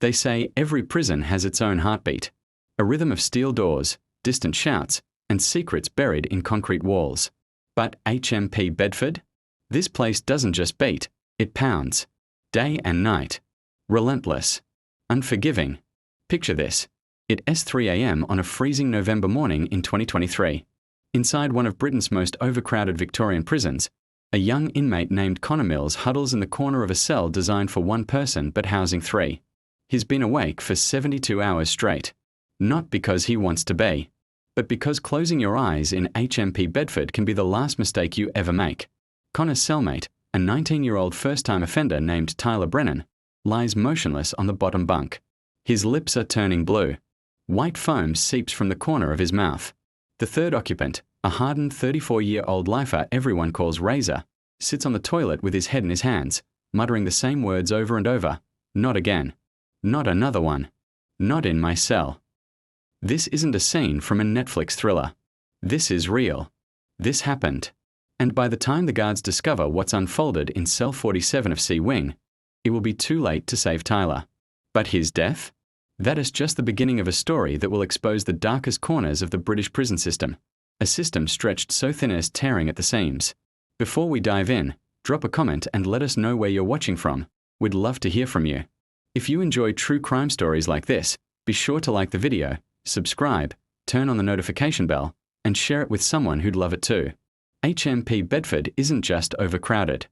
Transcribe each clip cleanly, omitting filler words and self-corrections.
They say every prison has its own heartbeat, a rhythm of steel doors, distant shouts, and secrets buried in concrete walls. But HMP Bedford? This place doesn't just beat, it pounds. Day and night. Relentless. Unforgiving. Picture this. It's 3 a.m. on a freezing November morning in 2023. Inside one of Britain's most overcrowded Victorian prisons, a young inmate named Connor Mills huddles in the corner of a cell designed for one person but housing three. He's been awake for 72 hours straight. Not because he wants to be, but because closing your eyes in HMP Bedford can be the last mistake you ever make. Connor's cellmate, a 19-year-old first-time offender named Tyler Brennan, lies motionless on the bottom bunk. His lips are turning blue. White foam seeps from the corner of his mouth. The third occupant, a hardened 34-year-old lifer everyone calls Razor, sits on the toilet with his head in his hands, muttering the same words over and over. Not again. Not another one. Not in my cell. This isn't a scene from a Netflix thriller. This is real. This happened. And by the time the guards discover what's unfolded in cell 47 of C Wing, it will be too late to save Tyler. But his death? That is just the beginning of a story that will expose the darkest corners of the British prison system, a system stretched so thin it's tearing at the seams. Before we dive in, drop a comment and let us know where you're watching from. We'd love to hear from you. If you enjoy true crime stories like this, be sure to like the video, subscribe, turn on the notification bell, and share it with someone who'd love it too. HMP Bedford isn't just overcrowded.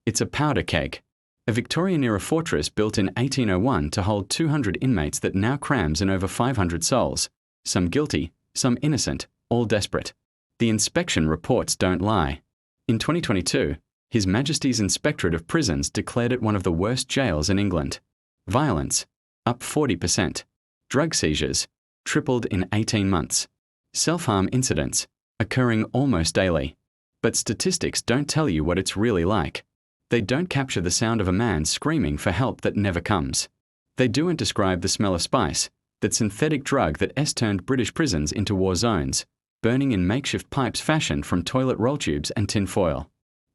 It's a powder keg. A Victorian-era fortress built in 1801 to hold 200 inmates that now crams in over 500 souls. Some guilty, some innocent, all desperate. The inspection reports don't lie. In 2022, His Majesty's Inspectorate of Prisons declared it one of the worst jails in England. Violence, up 40%. Drug seizures, tripled in 18 months. Self-harm incidents, occurring almost daily. But statistics don't tell you what it's really like. They don't capture the sound of a man screaming for help that never comes. They don't describe the smell of spice, that synthetic drug that turned British prisons into war zones, burning in makeshift pipes fashioned from toilet roll tubes and tin foil.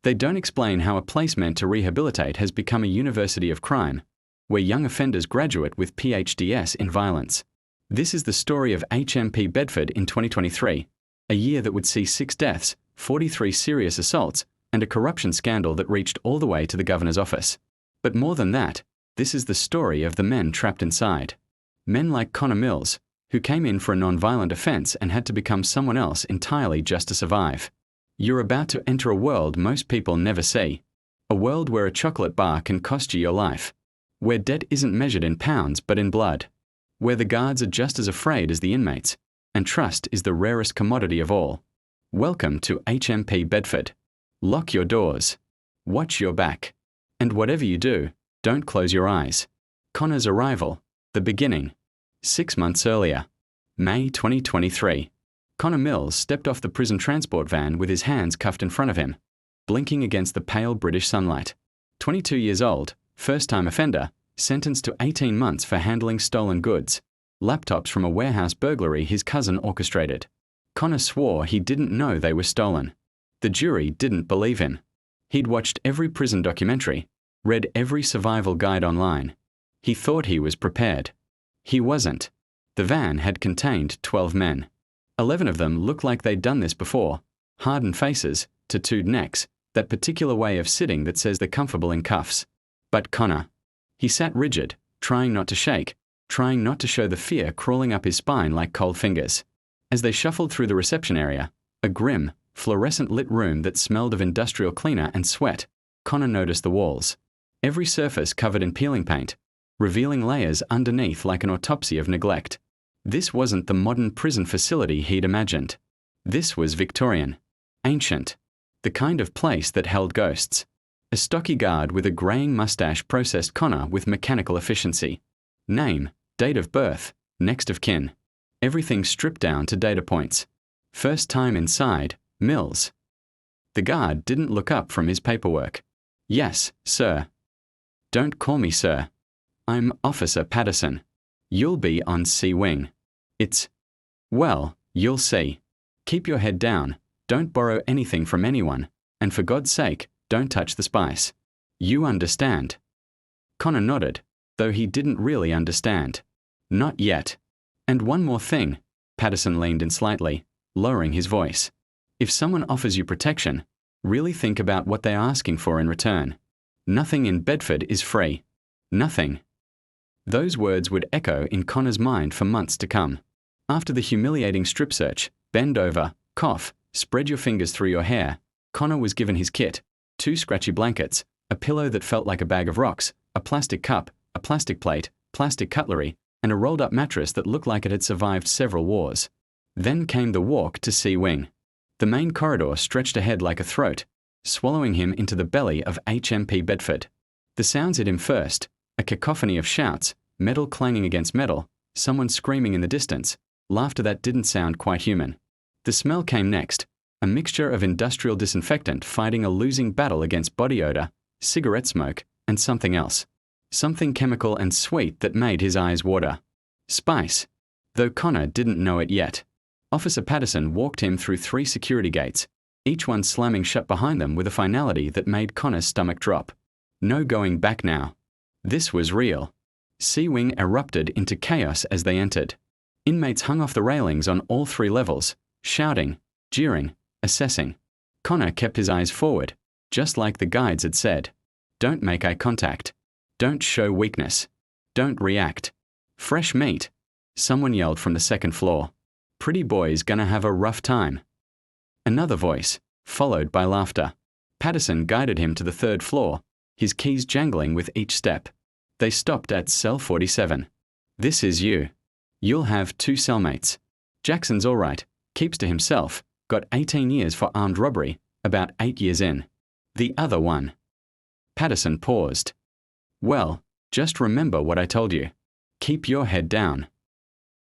They don't explain how a place meant to rehabilitate has become a university of crime, where young offenders graduate with PhDs in violence. This is the story of HMP Bedford in 2023, a year that would see 6 deaths, 43 serious assaults, and a corruption scandal that reached all the way to the governor's office. But more than that, this is the story of the men trapped inside. Men like Connor Mills, who came in for a non-violent offense and had to become someone else entirely just to survive. You're about to enter a world most people never see. A world where a chocolate bar can cost you your life. Where debt isn't measured in pounds but in blood. Where the guards are just as afraid as the inmates, and trust is the rarest commodity of all. Welcome to HMP Bedford. Lock your doors. Watch your back. And whatever you do, don't close your eyes. Connor's arrival, the beginning. 6 months earlier. May 2023. Connor Mills stepped off the prison transport van with his hands cuffed in front of him, blinking against the pale British sunlight. 22 years old, first-time offender, sentenced to 18 months for handling stolen goods, laptops from a warehouse burglary his cousin orchestrated. Connor swore he didn't know they were stolen. The jury didn't believe him. He'd watched every prison documentary, read every survival guide online. He thought he was prepared. He wasn't. The van had contained 12 men. 11 of them looked like they'd done this before. Hardened faces, tattooed necks, that particular way of sitting that says they're comfortable in cuffs. But Connor. He sat rigid, trying not to shake, trying not to show the fear crawling up his spine like cold fingers. As they shuffled through the reception area, a grim, fluorescent-lit room that smelled of industrial cleaner and sweat, Connor noticed the walls. Every surface covered in peeling paint, revealing layers underneath like an autopsy of neglect. This wasn't the modern prison facility he'd imagined. This was Victorian. Ancient. The kind of place that held ghosts. A stocky guard with a greying mustache processed Connor with mechanical efficiency. Name, date of birth, next of kin. Everything stripped down to data points. First time inside, Mills. The guard didn't look up from his paperwork. Yes, sir. Don't call me sir. I'm Officer Patterson. You'll be on C Wing. Well, you'll see. Keep your head down, don't borrow anything from anyone, and for God's sake, don't touch the spice. You understand. Connor nodded. though he didn't really understand. Not yet. And one more thing. Patterson leaned in slightly, lowering his voice. If someone offers you protection, really think about what they're asking for in return. Nothing in Bedford is free. Nothing. Those words would echo in Connor's mind for months to come. After the humiliating strip search, bend over, cough, spread your fingers through your hair, Connor was given his kit, 2 scratchy blankets, a pillow that felt like a bag of rocks, a plastic cup, a plastic plate, plastic cutlery, and a rolled-up mattress that looked like it had survived several wars. Then came the walk to C Wing. The main corridor stretched ahead like a throat, swallowing him into the belly of HMP Bedford. The sounds hit him first, a cacophony of shouts, metal clanging against metal, someone screaming in the distance, laughter that didn't sound quite human. The smell came next, a mixture of industrial disinfectant fighting a losing battle against body odor, cigarette smoke, and something else. Something chemical and sweet that made his eyes water. Spice. Though Connor didn't know it yet. Officer Patterson walked him through 3 security gates, each one slamming shut behind them with a finality that made Connor's stomach drop. No going back now. This was real. C-Wing erupted into chaos as they entered. Inmates hung off the railings on all 3 levels, shouting, jeering, assessing. Connor kept his eyes forward, just like the guides had said. Don't make eye contact. Don't show weakness. Don't react. Fresh meat. Someone yelled from the 2nd floor. Pretty boy's gonna have a rough time. Another voice, followed by laughter. Patterson guided him to the 3rd floor, his keys jangling with each step. They stopped at cell 47. This is you. You'll have 2 cellmates. Jackson's all right, keeps to himself, got 18 years for armed robbery, about 8 years in. The other one. Patterson paused. Well, just remember what I told you. Keep your head down.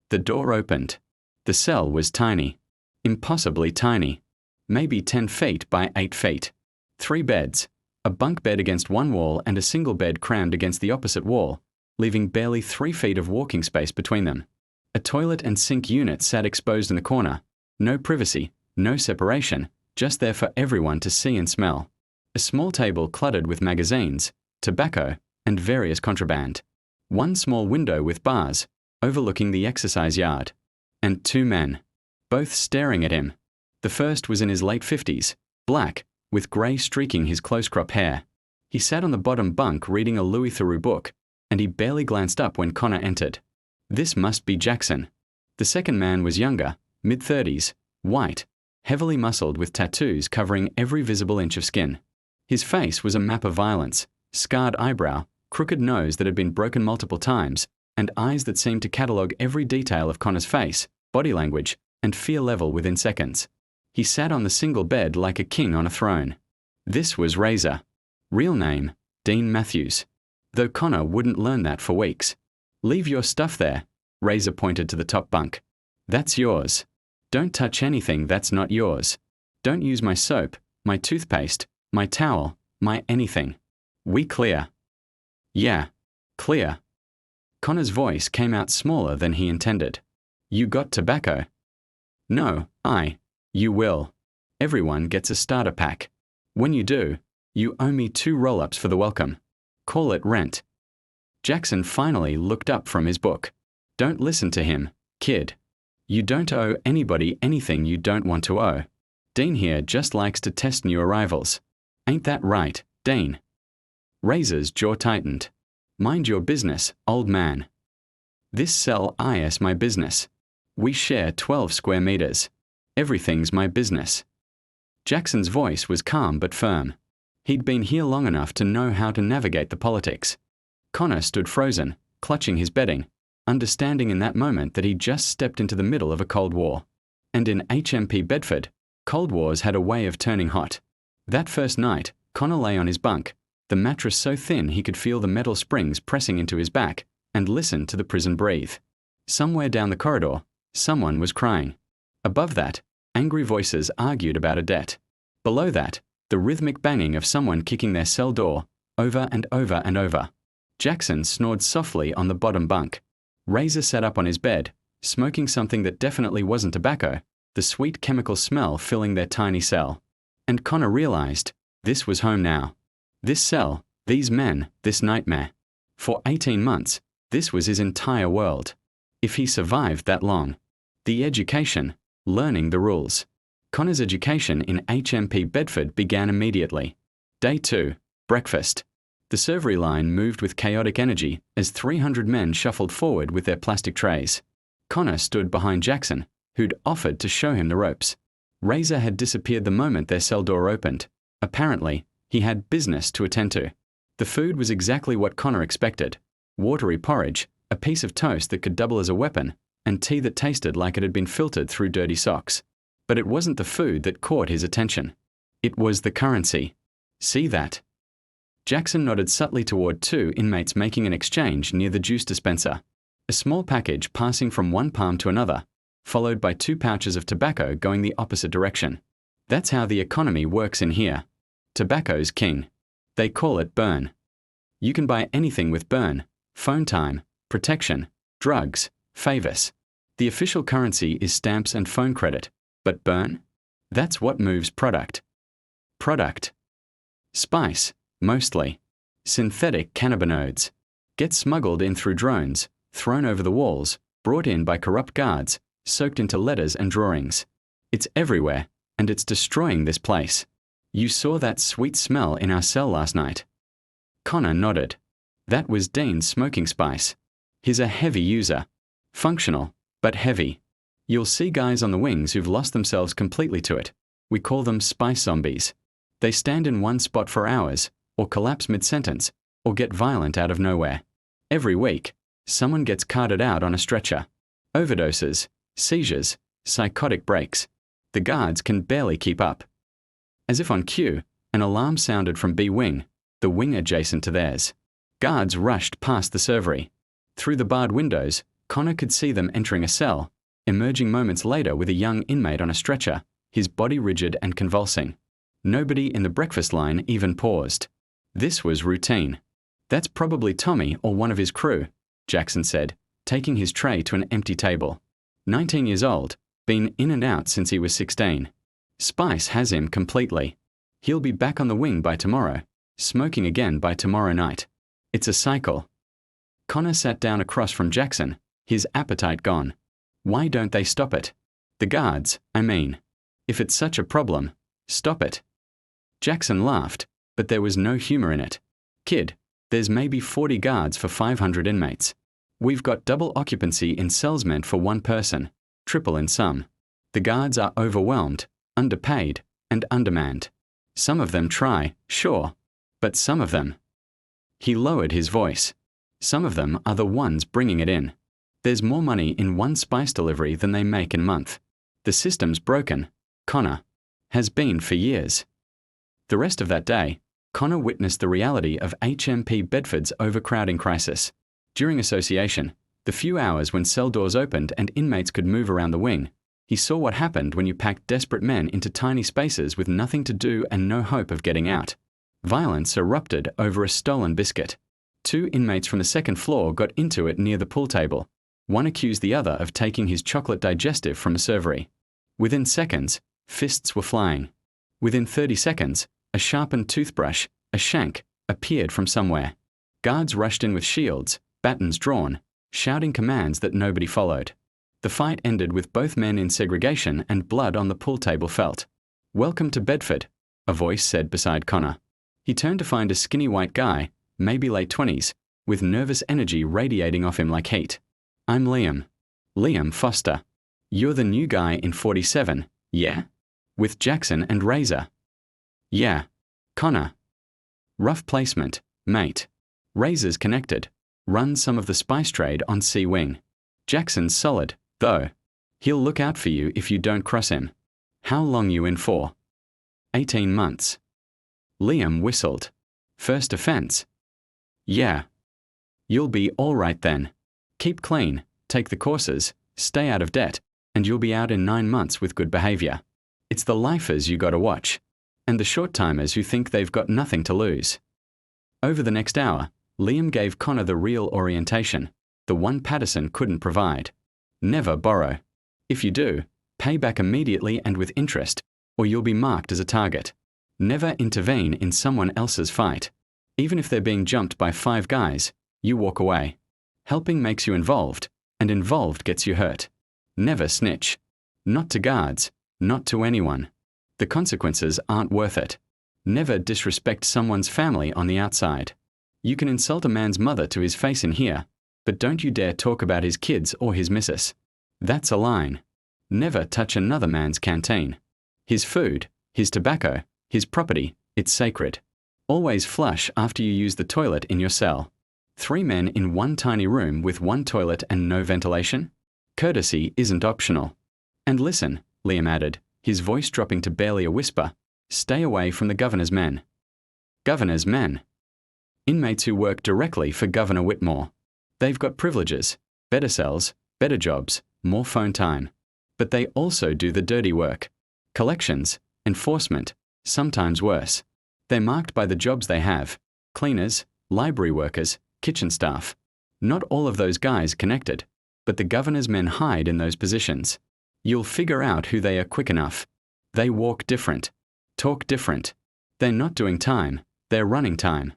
The door opened. The cell was tiny. Impossibly tiny. Maybe 10 feet by 8 feet. 3 beds. A bunk bed against one wall and a single bed crammed against the opposite wall, leaving barely 3 feet of walking space between them. A toilet and sink unit sat exposed in the corner. No privacy, no separation, just there for everyone to see and smell. A small table cluttered with magazines, tobacco, and various contraband. 1 small window with bars, overlooking the exercise yard. And 2 men, both staring at him. The first was in his late 50s, black, with grey streaking his close-cropped hair. He sat on the bottom bunk reading a Louis Theroux book, and he barely glanced up when Connor entered. This must be Jackson. The second man was younger, mid-30s, white, heavily muscled with tattoos covering every visible inch of skin. His face was a map of violence, scarred eyebrow, crooked nose that had been broken multiple times, and eyes that seemed to catalogue every detail of Connor's face, body language, and fear level within seconds. He sat on the single bed like a king on a throne. This was Razor. Real name, Dean Matthews. Though Connor wouldn't learn that for weeks. Leave your stuff there, Razor pointed to the top bunk. That's yours. Don't touch anything that's not yours. Don't use my soap, my toothpaste, my towel, my anything. We clear. Yeah, clear. Connor's voice came out smaller than he intended. You got tobacco? No, you will. Everyone gets a starter pack. When you do, you owe me 2 roll-ups for the welcome. Call it rent. Jackson finally looked up from his book. Don't listen to him, kid. You don't owe anybody anything you don't want to owe. Dean here just likes to test new arrivals. Ain't that right, Dean? Razor's jaw tightened. Mind your business, old man. This cell is my business. We share 12 square meters. Everything's my business. Jackson's voice was calm but firm. He'd been here long enough to know how to navigate the politics. Connor stood frozen, clutching his bedding, understanding in that moment that he'd just stepped into the middle of a Cold War. And in HMP Bedford, Cold Wars had a way of turning hot. That first night, Connor lay on his bunk, the mattress so thin he could feel the metal springs pressing into his back, and listened to the prison breathe. Somewhere down the corridor, someone was crying. Above that, angry voices argued about a debt. Below that, the rhythmic banging of someone kicking their cell door, over and over and over. Jackson snored softly on the bottom bunk. Razor sat up on his bed, smoking something that definitely wasn't tobacco, the sweet chemical smell filling their tiny cell. And Connor realized, this was home now. This cell, these men, this nightmare. For 18 months, this was his entire world. If he survived that long. The education, learning the rules. Connor's education in HMP Bedford began immediately. Day 2, breakfast. The servery line moved with chaotic energy as 300 men shuffled forward with their plastic trays. Connor stood behind Jackson, who'd offered to show him the ropes. Razor had disappeared the moment their cell door opened. Apparently, he had business to attend to. The food was exactly what Connor expected. Watery porridge, a piece of toast that could double as a weapon, and tea that tasted like it had been filtered through dirty socks. But it wasn't the food that caught his attention. It was the currency. See that? Jackson nodded subtly toward 2 inmates making an exchange near the juice dispenser. A small package passing from one palm to another, followed by 2 pouches of tobacco going the opposite direction. That's how the economy works in here. Tobacco's king. They call it burn. You can buy anything with burn: phone time, protection, drugs, favors. The official currency is stamps and phone credit, but burn? That's what moves product. Product. Spice, mostly. Synthetic cannabinoids. Get smuggled in through drones, thrown over the walls, brought in by corrupt guards, soaked into letters and drawings. It's everywhere, and it's destroying this place. You saw that sweet smell in our cell last night. Connor nodded. That was Dean's smoking spice. He's a heavy user. Functional, but heavy. You'll see guys on the wings who've lost themselves completely to it. We call them spice zombies. They stand in one spot for hours, or collapse mid-sentence, or get violent out of nowhere. Every week, someone gets carted out on a stretcher. Overdoses, seizures, psychotic breaks. The guards can barely keep up. As if on cue, an alarm sounded from B wing, the wing adjacent to theirs. Guards rushed past the servery. Through the barred windows, Connor could see them entering a cell, emerging moments later with a young inmate on a stretcher, his body rigid and convulsing. Nobody in the breakfast line even paused. This was routine. That's probably Tommy or one of his crew, Jackson said, taking his tray to an empty table. 19 years old, been in and out since he was 16. Spice has him completely. He'll be back on the wing by tomorrow, smoking again by tomorrow night. It's a cycle. Connor sat down across from Jackson, his appetite gone. Why don't they stop it? The guards, I mean. If it's such a problem, stop it. Jackson laughed, but there was no humor in it. Kid, there's maybe 40 guards for 500 inmates. We've got double occupancy in cells meant for 1 person, triple in some. The guards are overwhelmed, underpaid, and undermanned. Some of them try, sure, but some of them. He lowered his voice. Some of them are the ones bringing it in. There's more money in one spice delivery than they make in a month. The system's broken, Connor. Has been for years. The rest of that day, Connor witnessed the reality of HMP Bedford's overcrowding crisis. During association, the few hours when cell doors opened and inmates could move around the wing, he saw what happened when you packed desperate men into tiny spaces with nothing to do and no hope of getting out. Violence erupted over a stolen biscuit. 2 inmates from the 2nd floor got into it near the pool table. One accused the other of taking his chocolate digestive from a servery. Within seconds, fists were flying. Within 30 seconds, a sharpened toothbrush, a shank, appeared from somewhere. Guards rushed in with shields, batons drawn, shouting commands that nobody followed. The fight ended with both men in segregation and blood on the pool table felt. "Welcome to Bedford," a voice said beside Connor. He turned to find a skinny white guy, maybe late 20s, with nervous energy radiating off him like heat. "I'm Liam. Liam Foster. You're the new guy in 47, yeah? With Jackson and Razor." "Yeah. Connor." "Rough placement, mate. Razor's connected. Runs some of the spice trade on C Wing. Jackson's solid, though. He'll look out for you if you don't cross him. How long you in for?" 18 months. Liam whistled. "First offense?" "Yeah." "You'll be all right then. Keep clean, take the courses, stay out of debt, and you'll be out in 9 months with good behavior. It's the lifers you gotta watch, and the short-timers who think they've got nothing to lose." Over the next hour, Liam gave Connor the real orientation, the one Patterson couldn't provide. Never borrow. If you do, pay back immediately and with interest, or you'll be marked as a target. Never intervene in someone else's fight. Even if they're being jumped by 5 guys, you walk away. Helping makes you involved, and involved gets you hurt. Never snitch. Not to guards, not to anyone. The consequences aren't worth it. Never disrespect someone's family on the outside. You can insult a man's mother to his face in here, but don't you dare talk about his kids or his missus. That's a line. Never touch another man's canteen. His food, his tobacco, his property, it's sacred. Always flush after you use the toilet in your cell. 3 men in one tiny room with one toilet and no ventilation? Courtesy isn't optional. And listen, Liam added, his voice dropping to barely a whisper, stay away from the governor's men. Governor's men. Inmates who work directly for Governor Whitmore. They've got privileges, better cells, better jobs, more phone time. But they also do the dirty work. Collections, enforcement, sometimes worse. They're marked by the jobs they have. Cleaners, library workers, kitchen staff. Not all of those guys connected, but the governor's men hide in those positions. You'll figure out who they are quick enough. They walk different, talk different. They're not doing time, they're running time.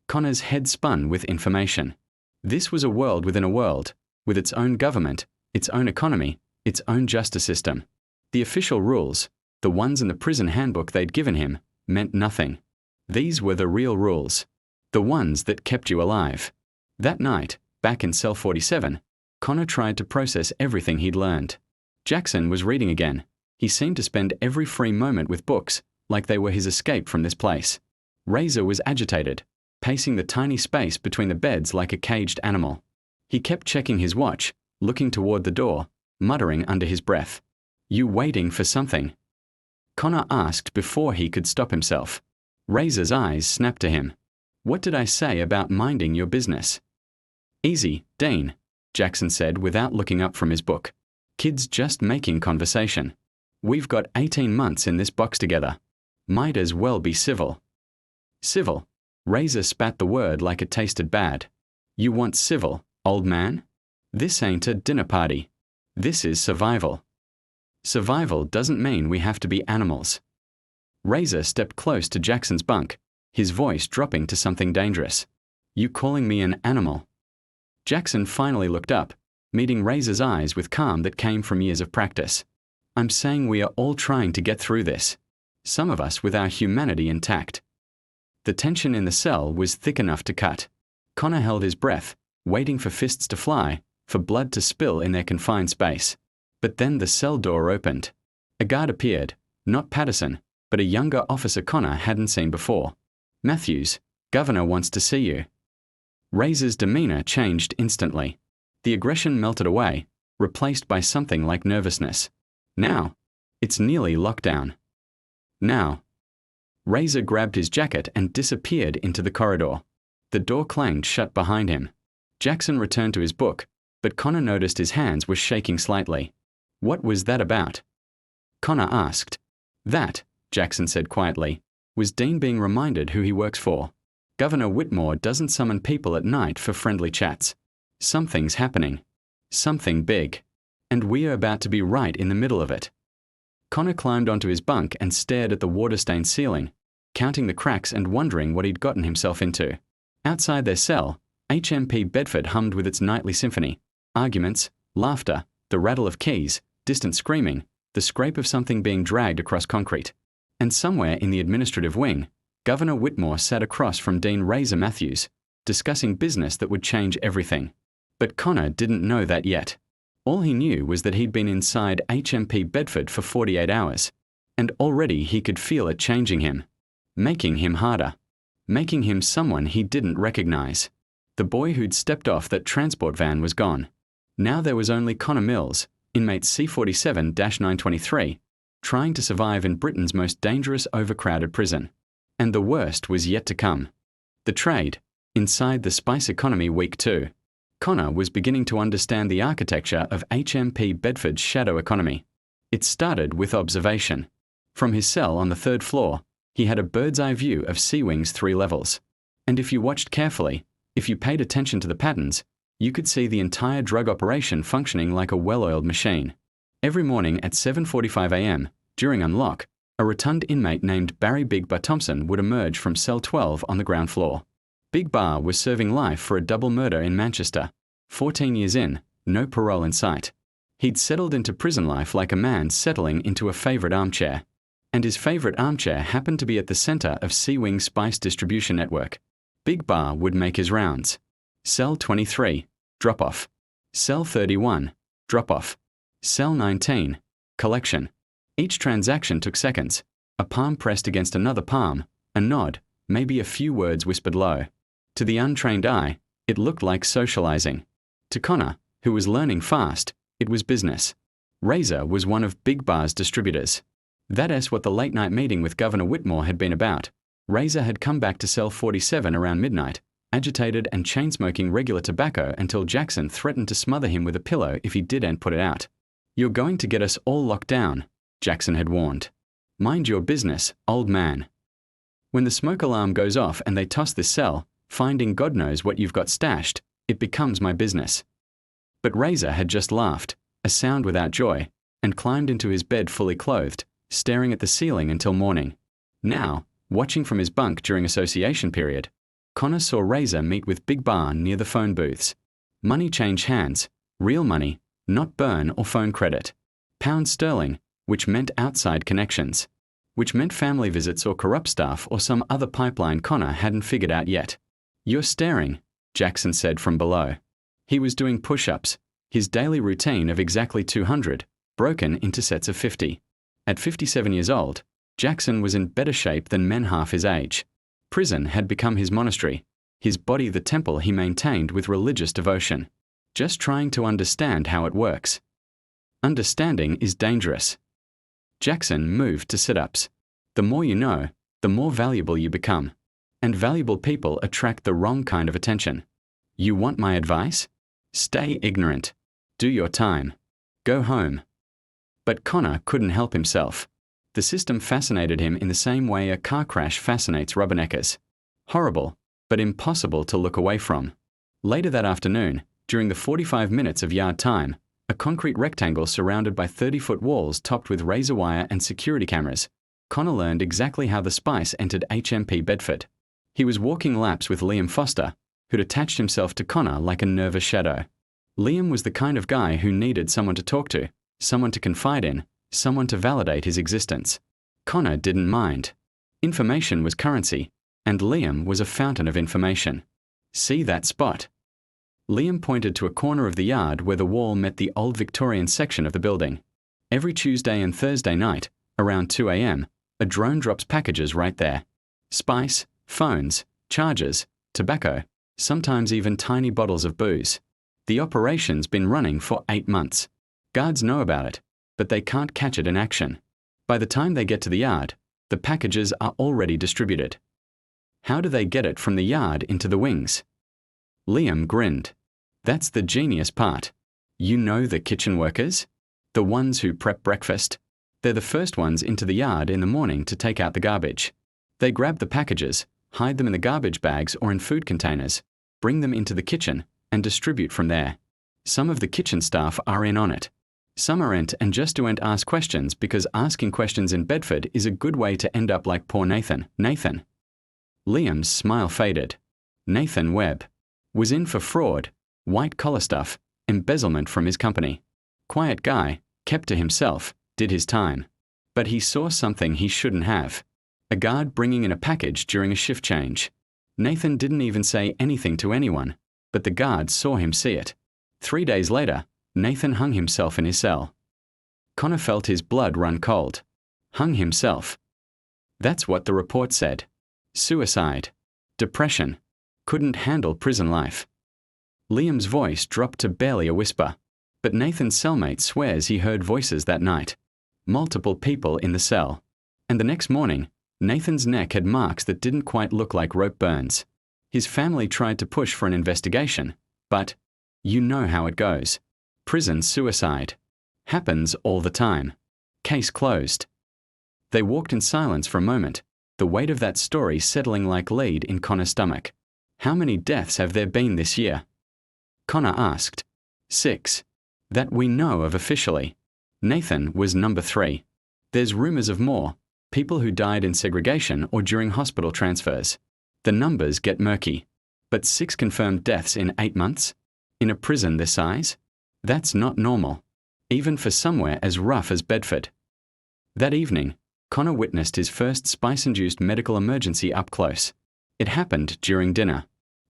Connor's head spun with information. This was a world within a world, with its own government, its own economy, its own justice system. The official rules, the ones in the prison handbook they'd given him, meant nothing. These were the real rules, the ones that kept you alive. That night, back in cell 47, Connor tried to process everything he'd learned. Jackson was reading again. He seemed to spend every free moment with books, like they were his escape from this place. Razor was agitated, pacing the tiny space between the beds like a caged animal. He kept checking his watch, looking toward the door, muttering under his breath, "You waiting for something?" Connor asked before he could stop himself. Razor's eyes snapped to him. "What did I say about minding your business?" "Easy, Dean," Jackson said without looking up from his book. "Kids just making conversation. We've got 18 months in this box together. Might as well be civil." "Civil?" Razor spat the word like it tasted bad. "You want civil, old man? This ain't a dinner party. This is survival. Survival doesn't mean we have to be animals." Razor stepped close to Jackson's bunk, his voice dropping to something dangerous. "You calling me an animal?" Jackson finally looked up, meeting Razor's eyes with calm that came from years of practice. "I'm saying we are all trying to get through this. Some of us with our humanity intact." The tension in the cell was thick enough to cut. Connor held his breath, waiting for fists to fly, for blood to spill in their confined space. But then the cell door opened. A guard appeared, not Patterson, but a younger officer Connor hadn't seen before. "Matthews, Governor wants to see you." Razor's demeanor changed instantly. The aggression melted away, replaced by something like nervousness. "Now, it's nearly lockdown. Now." Razor grabbed his jacket and disappeared into the corridor. The door clanged shut behind him. Jackson returned to his book, but Connor noticed his hands were shaking slightly. "What was that about?" Connor asked. "That," Jackson said quietly, "was Dean being reminded who he works for. Governor Whitmore doesn't summon people at night for friendly chats. Something's happening. Something big. And we are about to be right in the middle of it." Connor climbed onto his bunk and stared at the water-stained ceiling, counting the cracks and wondering what he'd gotten himself into. Outside their cell, HMP Bedford hummed with its nightly symphony. Arguments, laughter, the rattle of keys, distant screaming, the scrape of something being dragged across concrete. And somewhere in the administrative wing, Governor Whitmore sat across from Dean Razor Matthews, discussing business that would change everything. But Connor didn't know that yet. All he knew was that he'd been inside HMP Bedford for 48 hours, and already he could feel it changing him, making him harder, making him someone he didn't recognize. The boy who'd stepped off that transport van was gone. Now there was only Connor Mills, inmate C47-923, trying to survive in Britain's most dangerous overcrowded prison. And the worst was yet to come. The trade, inside the spice economy week 2. Connor was beginning to understand the architecture of HMP Bedford's shadow economy. It started with observation. From his cell on the 3rd floor, he had a bird's-eye view of C Wing's 3 levels. And if you watched carefully, if you paid attention to the patterns, you could see the entire drug operation functioning like a well-oiled machine. Every morning at 7:45 a.m., during unlock, a rotund inmate named Barry Big Butt Thompson would emerge from cell 12 on the ground floor. Big Bar was serving life for a double murder in Manchester. 14 years in, no parole in sight. He'd settled into prison life like a man settling into a favourite armchair. And his favourite armchair happened to be at the centre of Sea-Wing Spice Distribution Network. Big Bar would make his rounds. Cell 23, drop-off. Cell 31, drop-off. Cell 19, collection. Each transaction took seconds. A palm pressed against another palm, a nod, maybe a few words whispered low. To the untrained eye, it looked like socialising. To Connor, who was learning fast, it was business. Razor was one of Big Bar's distributors. That's what the late-night meeting with Governor Whitmore had been about. Razor had come back to cell 47 around midnight, agitated and chain-smoking regular tobacco until Jackson threatened to smother him with a pillow if he didn't put it out. "You're going to get us all locked down," Jackson had warned. "Mind your business, old man. When the smoke alarm goes off and they toss this cell, finding God knows what you've got stashed, it becomes my business." But Razor had just laughed, a sound without joy, and climbed into his bed fully clothed, staring at the ceiling until morning. Now, watching from his bunk during association period, Connor saw Razor meet with Big Bar near the phone booths. Money change hands, real money, not burn or phone credit. Pound sterling, which meant outside connections, which meant family visits or corrupt staff or some other pipeline Connor hadn't figured out yet. "You're staring," Jackson said from below. He was doing push-ups, his daily routine of exactly 200, broken into sets of 50. At 57 years old, Jackson was in better shape than men half his age. Prison had become his monastery, his body the temple he maintained with religious devotion. Just trying to understand how it works. Understanding is dangerous. Jackson moved to sit-ups. The more you know, the more valuable you become. And valuable people attract the wrong kind of attention. You want my advice? Stay ignorant. Do your time. Go home. But Connor couldn't help himself. The system fascinated him in the same way a car crash fascinates rubberneckers. Horrible, but impossible to look away from. Later that afternoon, during the 45 minutes of yard time, a concrete rectangle surrounded by 30-foot walls topped with razor wire and security cameras, Connor learned exactly how the spice entered HMP Bedford. He was walking laps with Liam Foster, who'd attached himself to Connor like a nervous shadow. Liam was the kind of guy who needed someone to talk to, someone to confide in, someone to validate his existence. Connor didn't mind. Information was currency, and Liam was a fountain of information. "See that spot?" Liam pointed to a corner of the yard where the wall met the old Victorian section of the building. Every Tuesday and Thursday night, around 2 a.m., a drone drops packages right there. Spice, phones, chargers, tobacco, sometimes even tiny bottles of booze. The operation's been running for 8 months. Guards know about it, but they can't catch it in action. By the time they get to the yard, the packages are already distributed. How do they get it from the yard into the wings? Liam grinned. That's the genius part. You know the kitchen workers? The ones who prep breakfast? They're the first ones into the yard in the morning to take out the garbage. They grab the packages, hide them in the garbage bags or in food containers, bring them into the kitchen, and distribute from there. Some of the kitchen staff are in on it. Some aren't and just don't ask questions because asking questions in Bedford is a good way to end up like poor Nathan. Liam's smile faded. Nathan Webb was in for fraud, white-collar stuff, embezzlement from his company. Quiet guy, kept to himself, did his time. But he saw something he shouldn't have. A guard bringing in a package during a shift change. Nathan didn't even say anything to anyone, but the guard saw him see it. 3 days later, Nathan hung himself in his cell. Connor felt his blood run cold. Hung himself. That's what the report said. Suicide. Depression. Couldn't handle prison life. Liam's voice dropped to barely a whisper, but Nathan's cellmate swears he heard voices that night. Multiple people in the cell. And the next morning, Nathan's neck had marks that didn't quite look like rope burns. His family tried to push for an investigation, but you know how it goes. Prison suicide. Happens all the time. Case closed. They walked in silence for a moment, the weight of that story settling like lead in Connor's stomach. How many deaths have there been this year? Connor asked. 6. That we know of officially. Nathan was number 3. There's rumors of more, people who died in segregation or during hospital transfers. The numbers get murky. But 6 confirmed deaths in 8 months? In a prison this size? That's not normal, even for somewhere as rough as Bedford. That evening, Connor witnessed his first spice-induced medical emergency up close. It happened during dinner.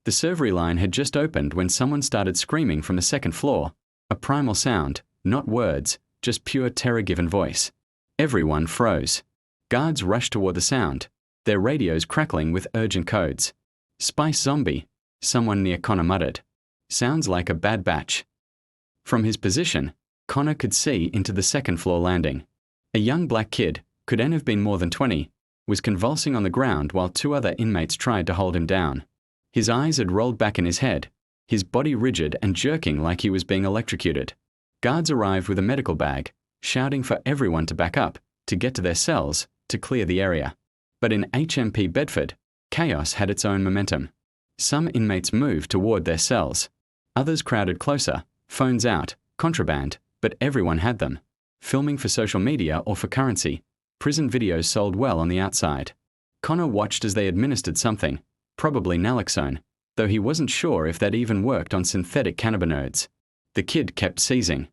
The servery line had just opened when someone started screaming from the second floor, a primal sound, not words, just pure terror-given voice. Everyone froze. Guards rushed toward the sound, their radios crackling with urgent codes. "Spice zombie," someone near Connor muttered. "Sounds like a bad batch." From his position, Connor could see into the second-floor landing. A young black kid, couldn't have been more than 20, was convulsing on the ground while 2 other inmates tried to hold him down. His eyes had rolled back in his head, his body rigid and jerking like he was being electrocuted. Guards arrived with a medical bag, shouting for everyone to back up, to get to their cells, to clear the area. But in HMP Bedford, chaos had its own momentum. Some inmates moved toward their cells. Others crowded closer, phones out, contraband, but everyone had them. Filming for social media or for currency, prison videos sold well on the outside. Connor watched as they administered something, probably naloxone, though he wasn't sure if that even worked on synthetic cannabinoids. The kid kept seizing.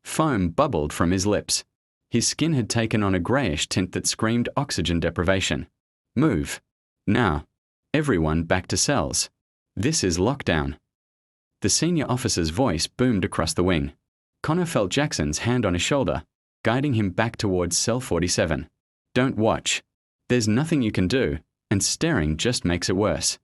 Foam bubbled from his lips. His skin had taken on a greyish tint that screamed oxygen deprivation. "Move. Now. Everyone back to cells. This is lockdown." The senior officer's voice boomed across the wing. Connor felt Jackson's hand on his shoulder, guiding him back towards cell 47. "Don't watch. There's nothing you can do, and staring just makes it worse."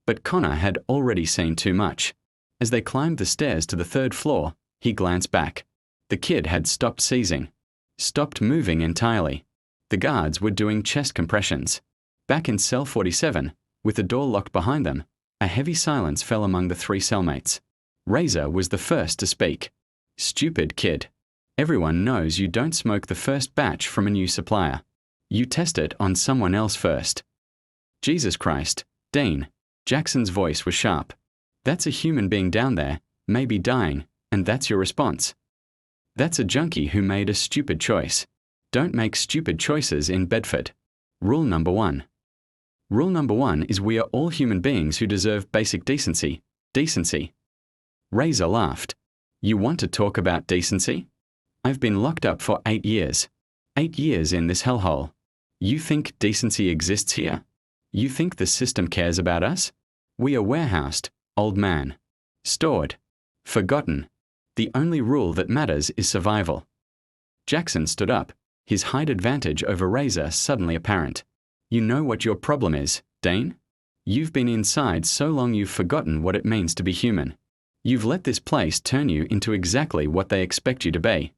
But Connor had already seen too much. As they climbed the stairs to the 3rd floor, he glanced back. The kid had stopped seizing, stopped moving entirely. The guards were doing chest compressions. Back in cell 47, with the door locked behind them, a heavy silence fell among the 3 cellmates. Razor was the first to speak. "Stupid kid. Everyone knows you don't smoke the first batch from a new supplier. You test it on someone else first." "Jesus Christ, Dean." Jackson's voice was sharp. "That's a human being down there, maybe dying, and that's your response. That's a junkie who made a stupid choice. Don't make stupid choices in Bedford. Rule number 1. Rule number 1 is we are all human beings who deserve basic decency. Decency." Razor laughed. "You want to talk about decency? I've been locked up for 8 years. 8 years in this hellhole. You think decency exists here? You think the system cares about us? We are warehoused, old man. Stored. Forgotten. The only rule that matters is survival." Jackson stood up, his height advantage over Razor suddenly apparent. "You know what your problem is, Dane? You've been inside so long you've forgotten what it means to be human. You've let this place turn you into exactly what they expect you to be."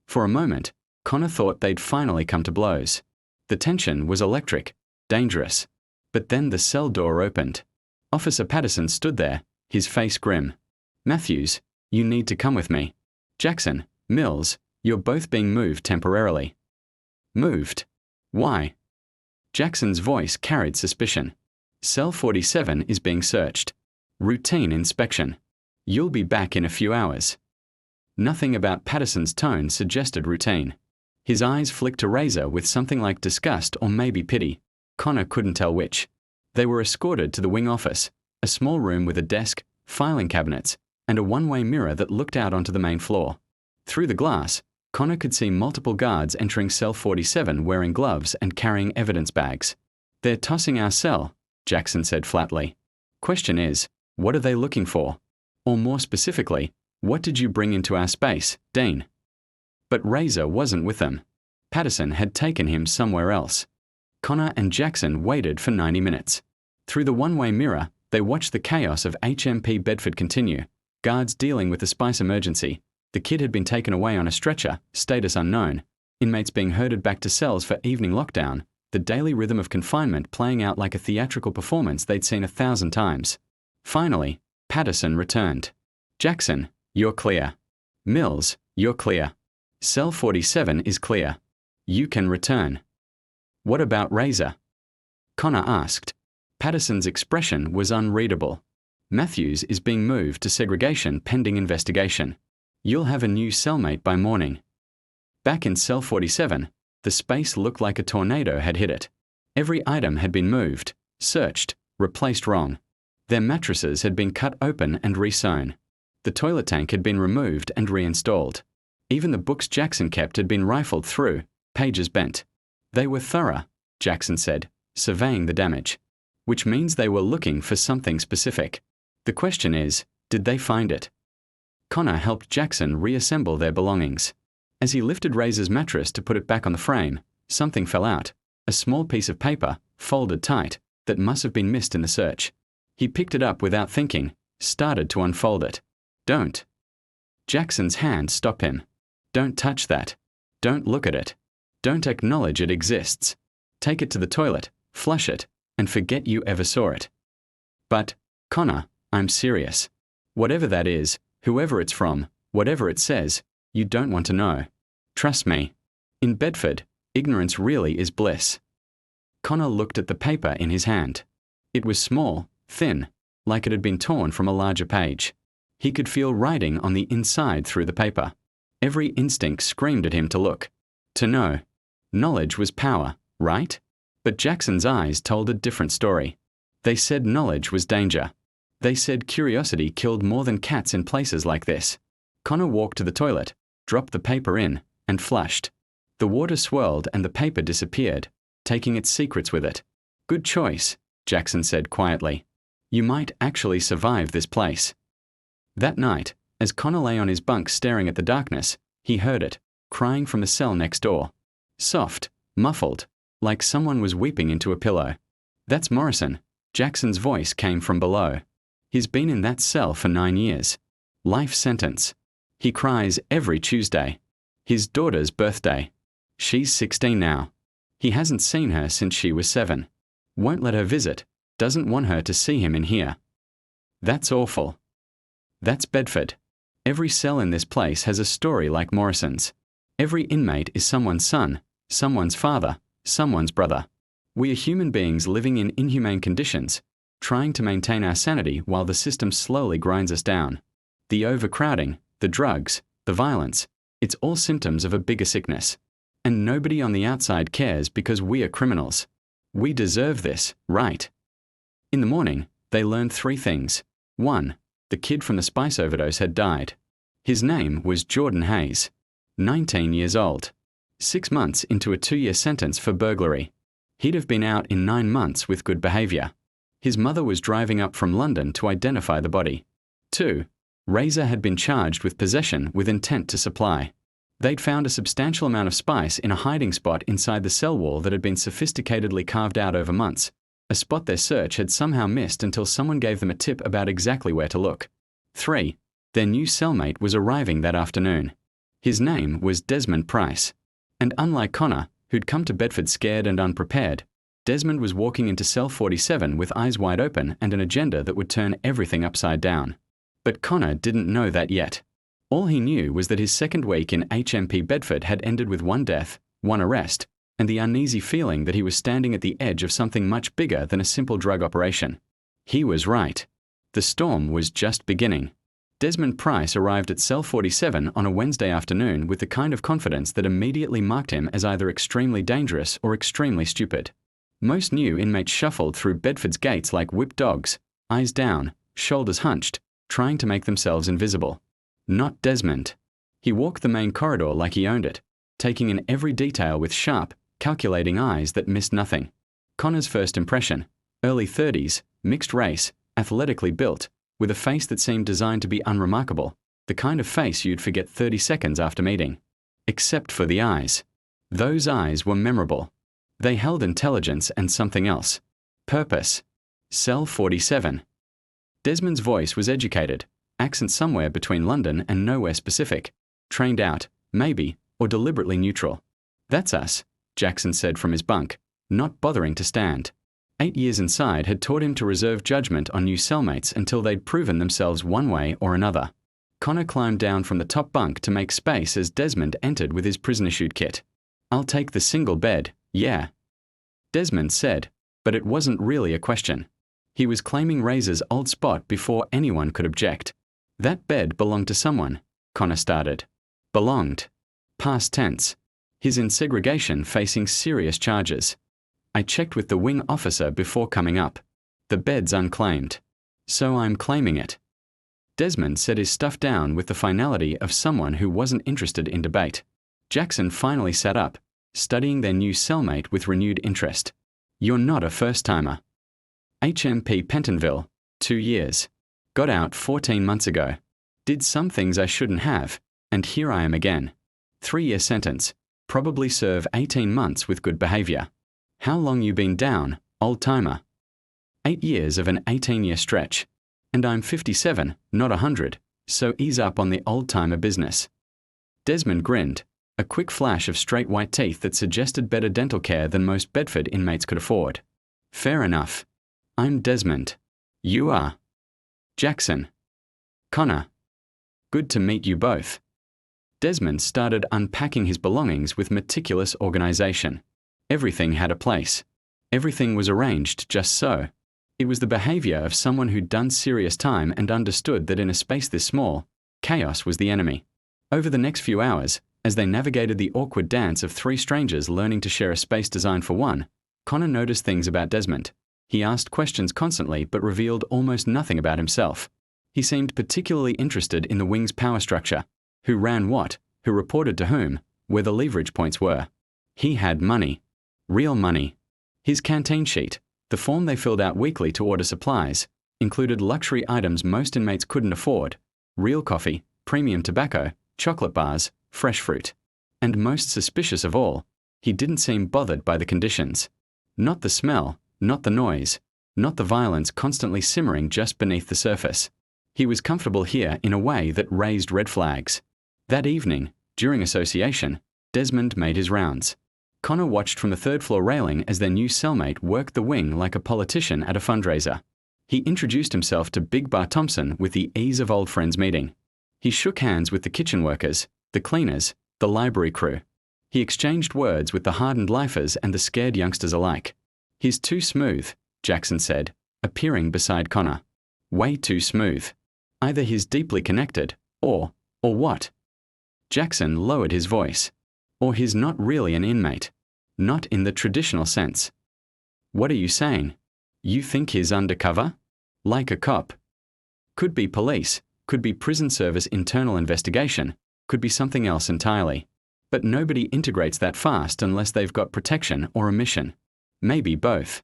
For a moment, Connor thought they'd finally come to blows. The tension was electric, dangerous. But then the cell door opened. Officer Patterson stood there, his face grim. "Matthews, you need to come with me. Jackson, Mills, you're both being moved temporarily." "Moved? Why?" Jackson's voice carried suspicion. "Cell 47 is being searched. Routine inspection. You'll be back in a few hours." Nothing about Patterson's tone suggested routine. His eyes flicked to Razor with something like disgust or maybe pity. Connor couldn't tell which. They were escorted to the wing office, a small room with a desk, filing cabinets, and a one-way mirror that looked out onto the main floor. Through the glass, Connor could see multiple guards entering cell 47 wearing gloves and carrying evidence bags. "They're tossing our cell," Jackson said flatly. "Question is, what are they looking for? Or more specifically, what did you bring into our space, Dean?" But Razor wasn't with them. Patterson had taken him somewhere else. Connor and Jackson waited for 90 minutes. Through the one-way mirror, they watched the chaos of HMP Bedford continue. Guards dealing with the spice emergency. The kid had been taken away on a stretcher, status unknown. Inmates being herded back to cells for evening lockdown. The daily rhythm of confinement playing out like a theatrical performance they'd seen 1,000 times. Finally, Patterson returned. "Jackson, you're clear. Mills, you're clear. Cell 47 is clear. You can return." "What about Razor?" Connor asked. Patterson's expression was unreadable. "Matthews is being moved to segregation pending investigation. You'll have a new cellmate by morning." Back in cell 47, the space looked like a tornado had hit it. Every item had been moved, searched, replaced wrong. Their mattresses had been cut open and re-sewn. The toilet tank had been removed and reinstalled. Even the books Jackson kept had been rifled through, pages bent. They were thorough, Jackson said, surveying the damage. Which means they were looking for something specific. The question is, did they find it? Connor helped Jackson reassemble their belongings. As he lifted Razor's mattress to put it back on the frame, something fell out, a small piece of paper, folded tight, that must have been missed in the search. He picked it up without thinking, started to unfold it. Don't. Jackson's hand stopped him. Don't touch that. Don't look at it. Don't acknowledge it exists. Take it to the toilet, flush it, and forget you ever saw it. But, Connor, I'm serious. Whatever that is, whoever it's from, whatever it says, you don't want to know. Trust me. In Bedford, ignorance really is bliss. Connor looked at the paper in his hand. It was small, thin, like it had been torn from a larger page. He could feel writing on the inside through the paper. Every instinct screamed at him to look, to know. Knowledge was power, right? But Jackson's eyes told a different story. They said knowledge was danger. They said curiosity killed more than cats in places like this. Connor walked to the toilet, dropped the paper in, and flushed. The water swirled and the paper disappeared, taking its secrets with it. Good choice, Jackson said quietly. You might actually survive this place. That night, as Connor lay on his bunk staring at the darkness, he heard it, crying from the cell next door. Soft, muffled, like someone was weeping into a pillow. That's Morrison. Jackson's voice came from below. He's been in that cell for 9 years. Life sentence. He cries every Tuesday. His daughter's birthday. She's 16 now. He hasn't seen her since she was 7. Won't let her visit. Doesn't want her to see him in here. That's awful. That's Bedford. Every cell in this place has a story like Morrison's. Every inmate is someone's son, someone's father, someone's brother. We are human beings living in inhumane conditions, trying to maintain our sanity while the system slowly grinds us down. The overcrowding, the drugs, the violence, it's all symptoms of a bigger sickness. And nobody on the outside cares because we are criminals. We deserve this, right? In the morning, they learned 3 things. 1. The kid from the spice overdose had died. His name was Jordan Hayes, 19 years old, 6 months into a 2-year sentence for burglary. He'd have been out in 9 months with good behavior. His mother was driving up from London to identify the body. 2. Razor had been charged with possession with intent to supply. They'd found a substantial amount of spice in a hiding spot inside the cell wall that had been sophisticatedly carved out over months, a spot their search had somehow missed until someone gave them a tip about exactly where to look. 3. Their new cellmate was arriving that afternoon. His name was Desmond Price. And unlike Connor, who'd come to Bedford scared and unprepared, Desmond was walking into cell 47 with eyes wide open and an agenda that would turn everything upside down. But Connor didn't know that yet. All he knew was that his second week in HMP Bedford had ended with 1 death, 1 arrest, and the uneasy feeling that he was standing at the edge of something much bigger than a simple drug operation. He was right. The storm was just beginning. Desmond Price arrived at cell 47 on a Wednesday afternoon with the kind of confidence that immediately marked him as either extremely dangerous or extremely stupid. Most new inmates shuffled through Bedford's gates like whipped dogs, eyes down, shoulders hunched, trying to make themselves invisible. Not Desmond. He walked the main corridor like he owned it, taking in every detail with sharp, calculating eyes that missed nothing. Connor's first impression, early 30s, mixed race, athletically built, with a face that seemed designed to be unremarkable, the kind of face you'd forget 30 seconds after meeting. Except for the eyes. Those eyes were memorable. They held intelligence and something else. Purpose. Cell 47. Desmond's voice was educated, accent somewhere between London and nowhere specific, trained out, maybe, or deliberately neutral. That's us, Jackson said from his bunk, not bothering to stand. 8 years inside had taught him to reserve judgment on new cellmates until they'd proven themselves one way or another. Connor climbed down from the top bunk to make space as Desmond entered with his prison-issued kit. I'll take the single bed, yeah. Desmond said, but it wasn't really a question. He was claiming Razor's old spot before anyone could object. That bed belonged to someone, Connor started. Belonged. Past tense. He's in segregation facing serious charges. I checked with the wing officer before coming up. The bed's unclaimed. So I'm claiming it. Desmond set his stuff down with the finality of someone who wasn't interested in debate. Jackson finally sat up, studying their new cellmate with renewed interest. You're not a first-timer. HMP Pentonville, 2 years. Got out 14 months ago. Did some things I shouldn't have, and here I am again. 3-year sentence. Probably serve 18 months with good behavior. How long you been down, old-timer? 8 years of an 18-year stretch. And I'm 57, not 100, so ease up on the old-timer business. Desmond grinned, a quick flash of straight white teeth that suggested better dental care than most Bedford inmates could afford. Fair enough. I'm Desmond. You are? Jackson. Connor. Good to meet you both. Desmond started unpacking his belongings with meticulous organization. Everything had a place. Everything was arranged just so. It was the behavior of someone who'd done serious time and understood that in a space this small, chaos was the enemy. Over the next few hours, as they navigated the awkward dance of 3 strangers learning to share a space designed for one, Connor noticed things about Desmond. He asked questions constantly but revealed almost nothing about himself. He seemed particularly interested in the wing's power structure, who ran what, who reported to whom, where the leverage points were. He had money. Real money. His canteen sheet, the form they filled out weekly to order supplies, included luxury items most inmates couldn't afford: real coffee, premium tobacco, chocolate bars, fresh fruit. And most suspicious of all, he didn't seem bothered by the conditions. Not the smell, not the noise, not the violence constantly simmering just beneath the surface. He was comfortable here in a way that raised red flags. That evening, during association, Desmond made his rounds. Connor watched from the 3rd-floor railing as their new cellmate worked the wing like a politician at a fundraiser. He introduced himself to Big Bar Thompson with the ease of old friends meeting. He shook hands with the kitchen workers, the cleaners, the library crew. He exchanged words with the hardened lifers and the scared youngsters alike. He's too smooth, Jackson said, appearing beside Connor. Way too smooth. Either he's deeply connected, or what? Jackson lowered his voice. Or he's not really an inmate. Not in the traditional sense. What are you saying? You think he's undercover? Like a cop? Could be police, could be prison service internal investigation, could be something else entirely. But nobody integrates that fast unless they've got protection or a mission. Maybe both.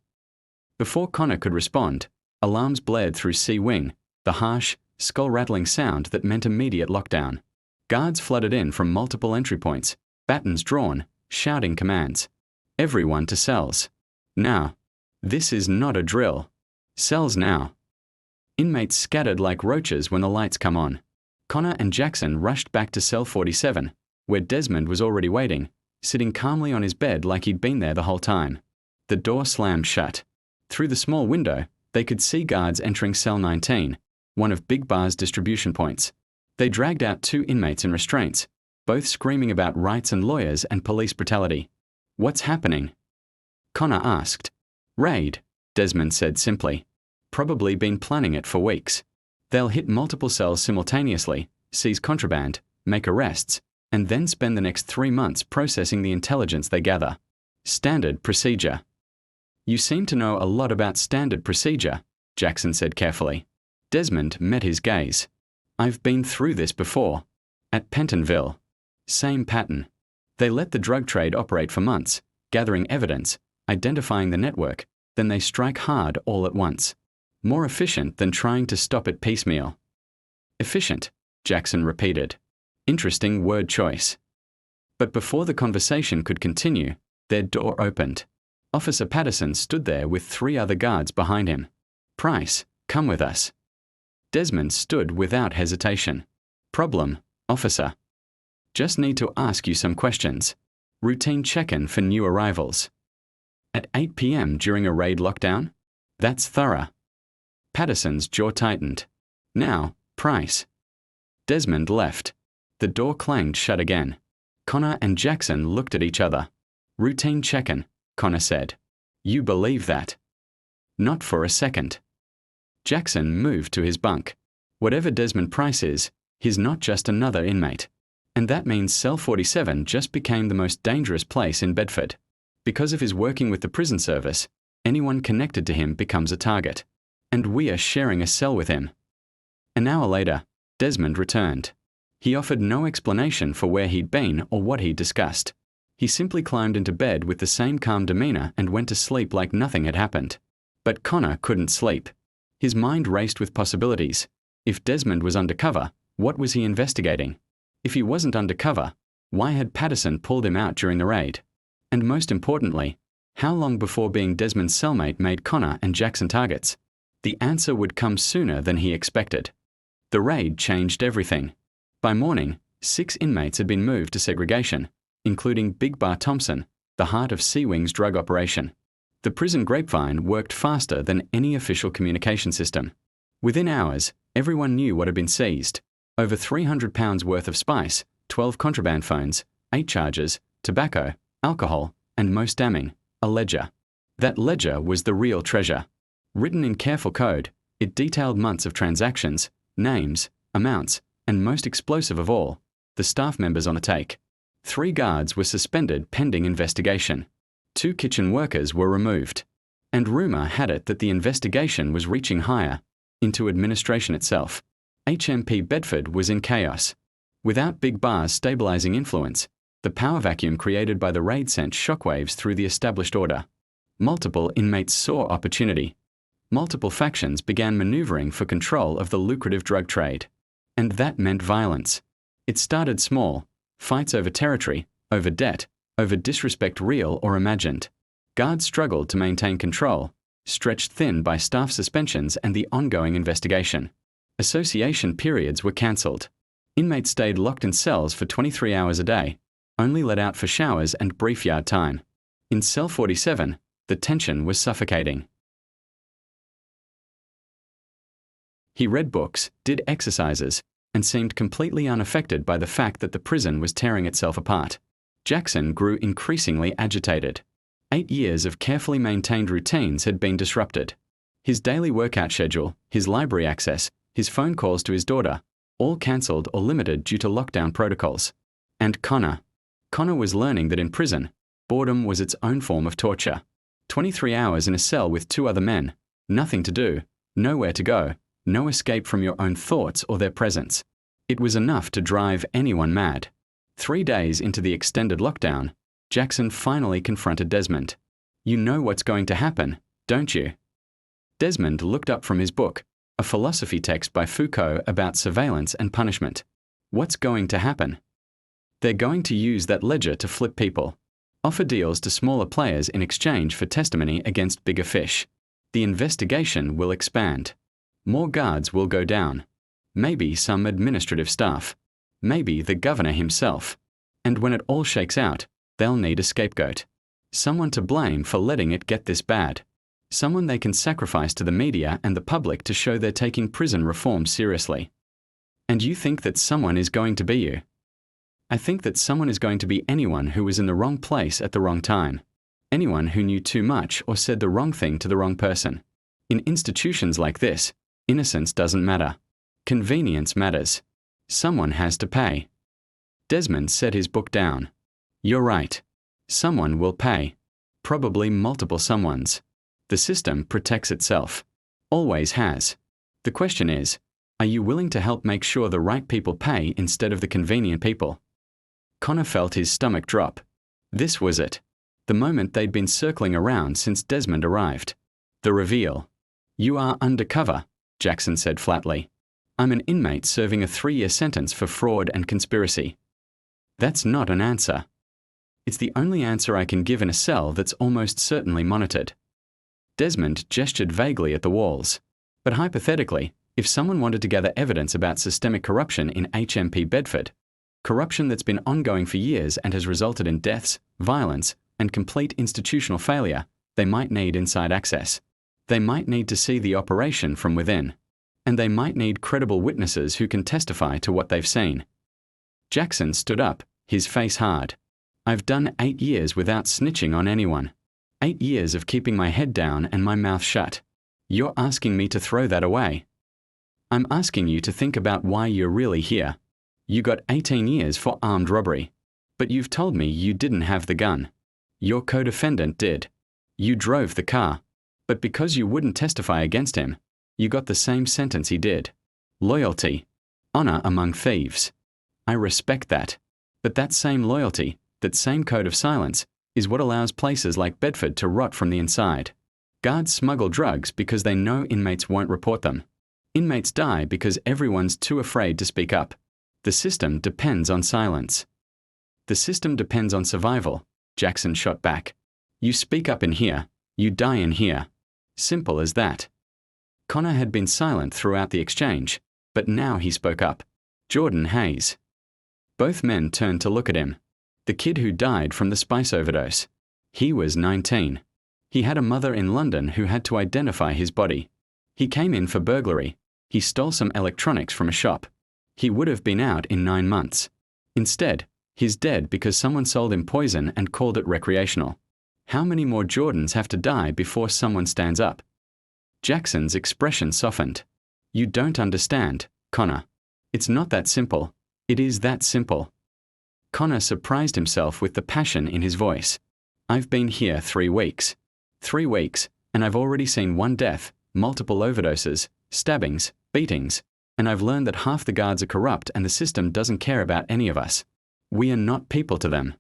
Before Connor could respond, alarms blared through C Wing, the harsh, skull-rattling sound that meant immediate lockdown. Guards flooded in from multiple entry points, batons drawn, shouting commands. Everyone to cells. Now. This is not a drill. Cells now. Inmates scattered like roaches when the lights come on. Connor and Jackson rushed back to cell 47, where Desmond was already waiting, sitting calmly on his bed like he'd been there the whole time. The door slammed shut. Through the small window, they could see guards entering cell 19, one of Big Bar's distribution points. They dragged out 2 inmates in restraints, both screaming about rights and lawyers and police brutality. What's happening? Connor asked. Raid, Desmond said simply. Probably been planning it for weeks. They'll hit multiple cells simultaneously, seize contraband, make arrests, and then spend the next 3 months processing the intelligence they gather. Standard procedure. You seem to know a lot about standard procedure, Jackson said carefully. Desmond met his gaze. I've been through this before. At Pentonville. Same pattern. They let the drug trade operate for months, gathering evidence, identifying the network, then they strike hard all at once. More efficient than trying to stop it piecemeal. Efficient, Jackson repeated. Interesting word choice. But before the conversation could continue, their door opened. Officer Patterson stood there with 3 other guards behind him. Price, come with us. Desmond stood without hesitation. Problem, officer. Just need to ask you some questions. Routine check-in for new arrivals. At 8 p.m. during a raid lockdown? That's thorough. Patterson's jaw tightened. Now, Price. Desmond left. The door clanged shut again. Connor and Jackson looked at each other. Routine check-in, Connor said. You believe that? Not for a second. Jackson moved to his bunk. Whatever Desmond Price is, he's not just another inmate. And that means cell 47 just became the most dangerous place in Bedford. Because of his working with the prison service, anyone connected to him becomes a target. and we are sharing a cell with him." An hour later, Desmond returned. He offered no explanation for where he'd been or what he'd discussed. He simply climbed into bed with the same calm demeanor and went to sleep like nothing had happened. But Connor couldn't sleep. His mind raced with possibilities. If Desmond was undercover, what was he investigating? If he wasn't undercover, why had Patterson pulled him out during the raid? And most importantly, how long before being Desmond's cellmate made Connor and Jackson targets? The answer would come sooner than he expected. The raid changed everything. By morning, 6 inmates had been moved to segregation, including Big Bar Thompson, the heart of Sea Wing's drug operation. The prison grapevine worked faster than any official communication system. Within hours, everyone knew what had been seized. Over 300 pounds worth of spice, 12 contraband phones, 8 charges, tobacco, alcohol, and most damning, a ledger. That ledger was the real treasure. Written in careful code, it detailed months of transactions, names, amounts, and most explosive of all, the staff members on the take. 3 guards were suspended pending investigation. 2 kitchen workers were removed. And rumor had it that the investigation was reaching higher, into administration itself. HMP Bedford was in chaos. Without Big Bar's stabilizing influence, the power vacuum created by the raid sent shockwaves through the established order. Multiple inmates saw opportunity. Multiple factions began maneuvering for control of the lucrative drug trade. And that meant violence. It started small, fights over territory, over debt, over disrespect real or imagined. Guards struggled to maintain control, stretched thin by staff suspensions and the ongoing investigation. Association periods were cancelled. Inmates stayed locked in cells for 23 hours a day, only let out for showers and brief yard time. In cell 47, the tension was suffocating. He read books, did exercises, and seemed completely unaffected by the fact that the prison was tearing itself apart. Jackson grew increasingly agitated. 8 years of carefully maintained routines had been disrupted. His daily workout schedule, his library access, his phone calls to his daughter, all cancelled or limited due to lockdown protocols. And Connor. Connor was learning that in prison, boredom was its own form of torture. 23 hours in a cell with 2 other men, nothing to do, nowhere to go, no escape from your own thoughts or their presence. It was enough to drive anyone mad. 3 days into the extended lockdown, Jackson finally confronted Desmond. "You know what's going to happen, don't you?" Desmond looked up from his book, a philosophy text by Foucault about surveillance and punishment. What's going to happen? They're going to use that ledger to flip people, offer deals to smaller players in exchange for testimony against bigger fish. The investigation will expand. More guards will go down. Maybe some administrative staff. Maybe the governor himself. And when it all shakes out, they'll need a scapegoat. Someone to blame for letting it get this bad. Someone they can sacrifice to the media and the public to show they're taking prison reform seriously. And you think that someone is going to be you? I think that someone is going to be anyone who was in the wrong place at the wrong time. Anyone who knew too much or said the wrong thing to the wrong person. In institutions like this, innocence doesn't matter. Convenience matters. Someone has to pay. Desmond set his book down. You're right. Someone will pay. Probably multiple someones. The system protects itself. Always has. The question is, are you willing to help make sure the right people pay instead of the convenient people? Connor felt his stomach drop. This was it. The moment they'd been circling around since Desmond arrived. The reveal. "You are undercover," Jackson said flatly. "I'm an inmate serving a 3-year sentence for fraud and conspiracy." That's not an answer. It's the only answer I can give in a cell that's almost certainly monitored. Desmond gestured vaguely at the walls. But hypothetically, if someone wanted to gather evidence about systemic corruption in HMP Bedford, corruption that's been ongoing for years and has resulted in deaths, violence, and complete institutional failure, they might need inside access. They might need to see the operation from within. And they might need credible witnesses who can testify to what they've seen. Jackson stood up, his face hard. "I've done 8 years without snitching on anyone. 8 years of keeping my head down and my mouth shut. You're asking me to throw that away. I'm asking you to think about why you're really here. You got 18 years for armed robbery. But you've told me you didn't have the gun. Your co-defendant did. You drove the car. But because you wouldn't testify against him, You got the same sentence he did. Loyalty. Honor among thieves. I respect that. But that same loyalty, that same code of silence, is what allows places like Bedford to rot from the inside. Guards smuggle drugs because they know inmates won't report them. Inmates die because everyone's too afraid to speak up. The system depends on silence. The system depends on survival, Jackson shot back. You speak up in here, you die in here. Simple as that. Connor had been silent throughout the exchange, but now he spoke up. Jordan Hayes. Both men turned to look at him. The kid who died from the spice overdose. He was 19. He had a mother in London who had to identify his body. He came in for burglary. He stole some electronics from a shop. He would have been out in 9 months. Instead, he's dead because someone sold him poison and called it recreational. How many more Jordans have to die before someone stands up? Jackson's expression softened. You don't understand, Connor. It's not that simple. It is that simple. Connor surprised himself with the passion in his voice. I've been here 3 weeks. 3 weeks, and I've already seen 1 death, multiple overdoses, stabbings, beatings, and I've learned that half the guards are corrupt and the system doesn't care about any of us. We are not people to them.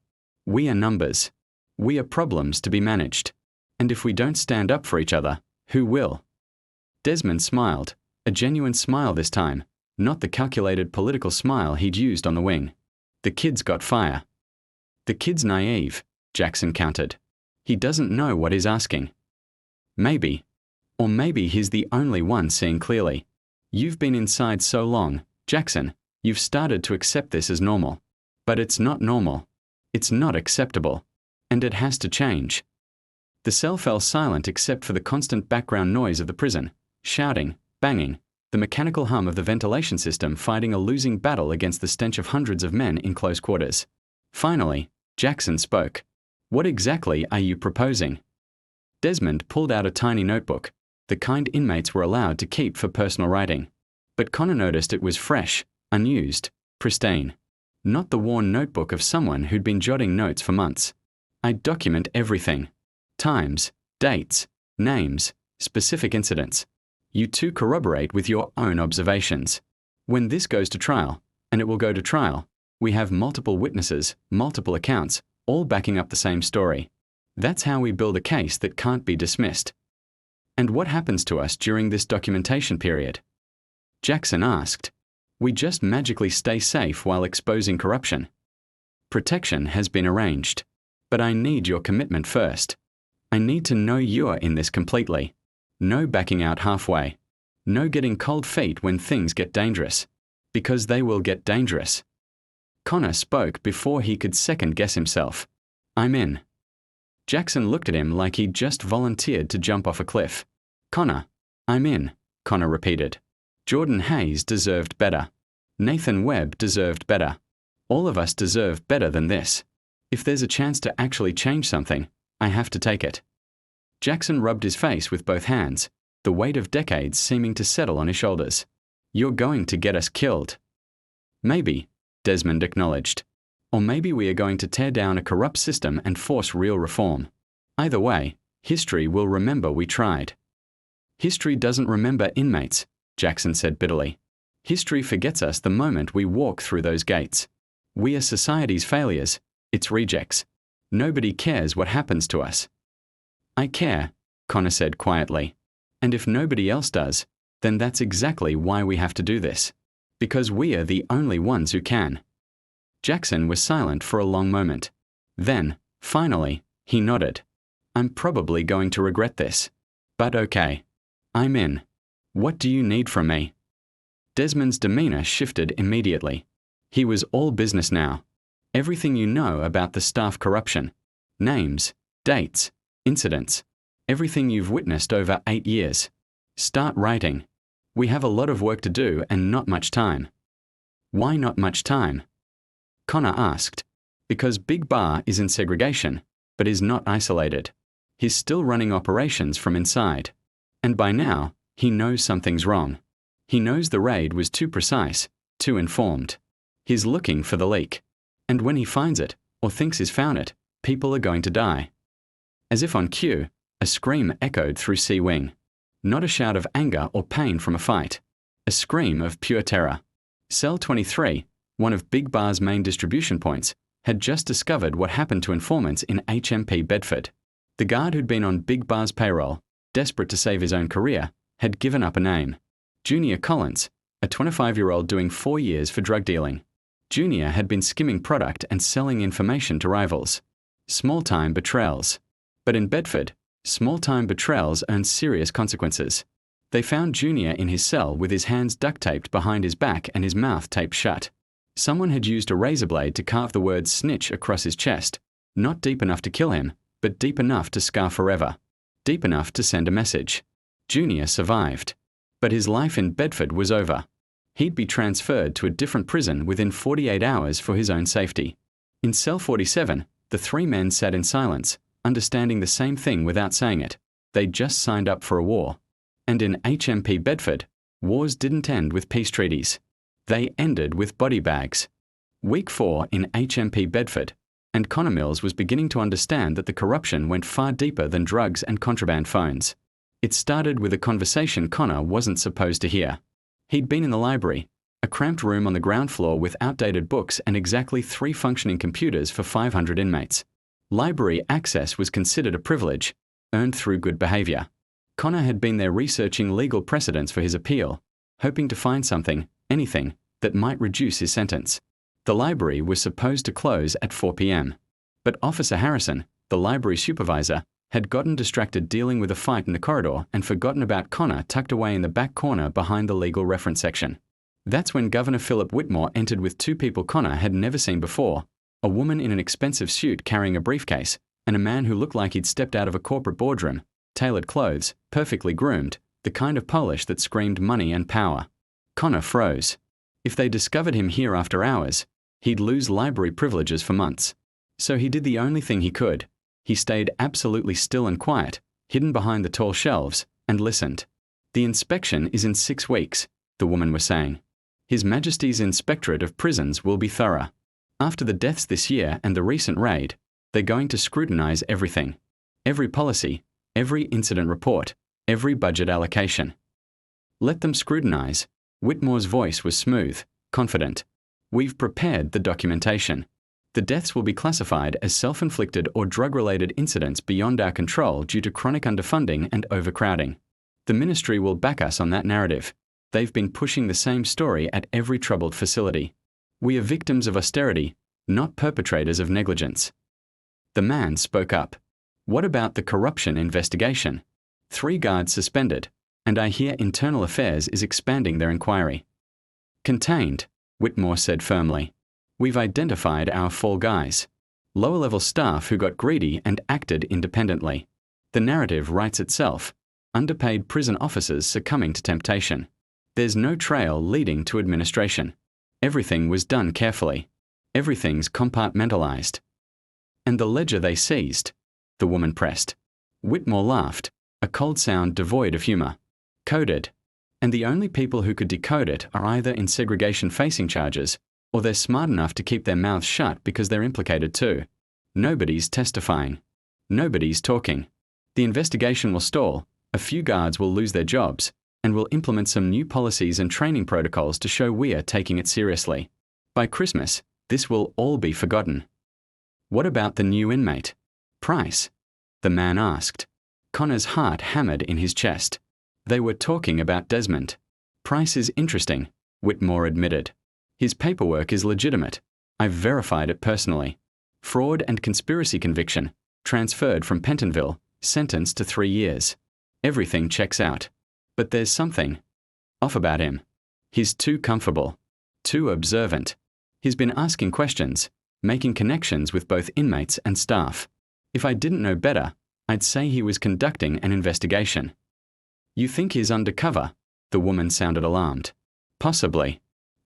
We are numbers. We are problems to be managed. And if we don't stand up for each other, who will? Desmond smiled, a genuine smile this time, not the calculated political smile he'd used on the wing. The kid's got fire. The kid's naive, Jackson countered. He doesn't know what he's asking. Maybe. Or maybe he's the only one seeing clearly. You've been inside so long, Jackson, you've started to accept this as normal. But it's not normal. It's not acceptable. And it has to change. The cell fell silent except for the constant background noise of the prison, shouting, banging, the mechanical hum of the ventilation system fighting a losing battle against the stench of hundreds of men in close quarters. Finally, Jackson spoke. What exactly are you proposing? Desmond pulled out a tiny notebook, the kind inmates were allowed to keep for personal writing. But Connor noticed it was fresh, unused, pristine. Not the worn notebook of someone who'd been jotting notes for months. I document everything. Times, dates, names, specific incidents. You two corroborate with your own observations. When this goes to trial, and it will go to trial, we have multiple witnesses, multiple accounts, all backing up the same story. That's how we build a case that can't be dismissed. And what happens to us during this documentation period? Jackson asked. We just magically stay safe while exposing corruption. Protection has been arranged. But I need your commitment first. I need to know you're in this completely. No backing out halfway. No getting cold feet when things get dangerous. Because they will get dangerous. Connor spoke before he could second-guess himself. I'm in. Jackson looked at him like he'd just volunteered to jump off a cliff. Connor, I'm in, Connor repeated. Jordan Hayes deserved better. Nathan Webb deserved better. All of us deserve better than this. If there's a chance to actually change something, I have to take it. Jackson rubbed his face with both hands, the weight of decades seeming to settle on his shoulders. You're going to get us killed. Maybe, Desmond acknowledged. Or maybe we are going to tear down a corrupt system and force real reform. Either way, history will remember we tried. History doesn't remember inmates, Jackson said bitterly. History forgets us the moment we walk through those gates. We are society's failures, its rejects. Nobody cares what happens to us. I care, Connor said quietly. And if nobody else does, then that's exactly why we have to do this. Because we are the only ones who can. Jackson was silent for a long moment. Then, finally, he nodded. I'm probably going to regret this. But okay. I'm in. What do you need from me? Desmond's demeanor shifted immediately. He was all business now. Everything you know about the staff corruption. Names, dates, incidents. Everything you've witnessed over 8 years. Start writing. We have a lot of work to do and not much time. Why not much time? Connor asked. Because Big Bar is in segregation, but is not isolated. He's still running operations from inside. And by now, he knows something's wrong. He knows the raid was too precise, too informed. He's looking for the leak. And when he finds it, or thinks he's found it, people are going to die. As if on cue, a scream echoed through C-Wing. Not a shout of anger or pain from a fight. A scream of pure terror. Cell 23, one of Big Bar's main distribution points, had just discovered what happened to informants in HMP Bedford. The guard who'd been on Big Bar's payroll, desperate to save his own career, had given up a name. Junior Collins, a 25-year-old doing 4 years for drug dealing. Junior had been skimming product and selling information to rivals. Small-time betrayals. But in Bedford, small-time betrayals earned serious consequences. They found Junior in his cell with his hands duct-taped behind his back and his mouth taped shut. Someone had used a razor blade to carve the word snitch across his chest, not deep enough to kill him, but deep enough to scar forever. Deep enough to send a message. Junior survived. But his life in Bedford was over. He'd be transferred to a different prison within 48 hours for his own safety. In cell 47, the 3 men sat in silence, understanding the same thing without saying it. They'd just signed up for a war. And in HMP Bedford, wars didn't end with peace treaties. They ended with body bags. Week 4 in HMP Bedford, and Connor Mills was beginning to understand that the corruption went far deeper than drugs and contraband phones. It started with a conversation Connor wasn't supposed to hear. He'd been in the library, a cramped room on the ground floor with outdated books and exactly 3 functioning computers for 500 inmates. Library access was considered a privilege, earned through good behavior. Connor had been there researching legal precedents for his appeal, hoping to find something, anything, that might reduce his sentence. The library was supposed to close at 4 p.m. But Officer Harrison, the library supervisor, had gotten distracted dealing with a fight in the corridor and forgotten about Connor tucked away in the back corner behind the legal reference section. That's when Governor Philip Whitmore entered with 2 people Connor had never seen before, a woman in an expensive suit carrying a briefcase, and a man who looked like he'd stepped out of a corporate boardroom, tailored clothes, perfectly groomed, the kind of polish that screamed money and power. Connor froze. If they discovered him here after hours, he'd lose library privileges for months. So he did the only thing he could. He stayed absolutely still and quiet, hidden behind the tall shelves, and listened. The inspection is in 6 weeks, the woman was saying. His Majesty's Inspectorate of Prisons will be thorough. After the deaths this year and the recent raid, they're going to scrutinize everything. Every policy, every incident report, every budget allocation. Let them scrutinize. Whitmore's voice was smooth, confident. We've prepared the documentation. The deaths will be classified as self-inflicted or drug-related incidents beyond our control due to chronic underfunding and overcrowding. The ministry will back us on that narrative. They've been pushing the same story at every troubled facility. We are victims of austerity, not perpetrators of negligence. The man spoke up. What about the corruption investigation? 3 guards suspended, and I hear Internal Affairs is expanding their inquiry. Contained, Whitmore said firmly. We've identified our fall guys. Lower-level staff who got greedy and acted independently. The narrative writes itself. Underpaid prison officers succumbing to temptation. There's no trail leading to administration. Everything was done carefully. Everything's compartmentalized. And the ledger they seized? The woman pressed. Whitmore laughed, a cold sound devoid of humor. Coded. And the only people who could decode it are either in segregation-facing charges, or they're smart enough to keep their mouths shut because they're implicated too. Nobody's testifying. Nobody's talking. The investigation will stall, a few guards will lose their jobs, and we'll implement some new policies and training protocols to show we're taking it seriously. By Christmas, this will all be forgotten. What about the new inmate? Price? The man asked. Connor's heart hammered in his chest. They were talking about Desmond. Price is interesting, Whitmore admitted. His paperwork is legitimate. I've verified it personally. Fraud and conspiracy conviction, transferred from Pentonville, sentenced to 3 years. Everything checks out. But there's something off about him. He's too comfortable, too observant. He's been asking questions, making connections with both inmates and staff. If I didn't know better, I'd say he was conducting an investigation. You think he's undercover? The woman sounded alarmed. Possibly.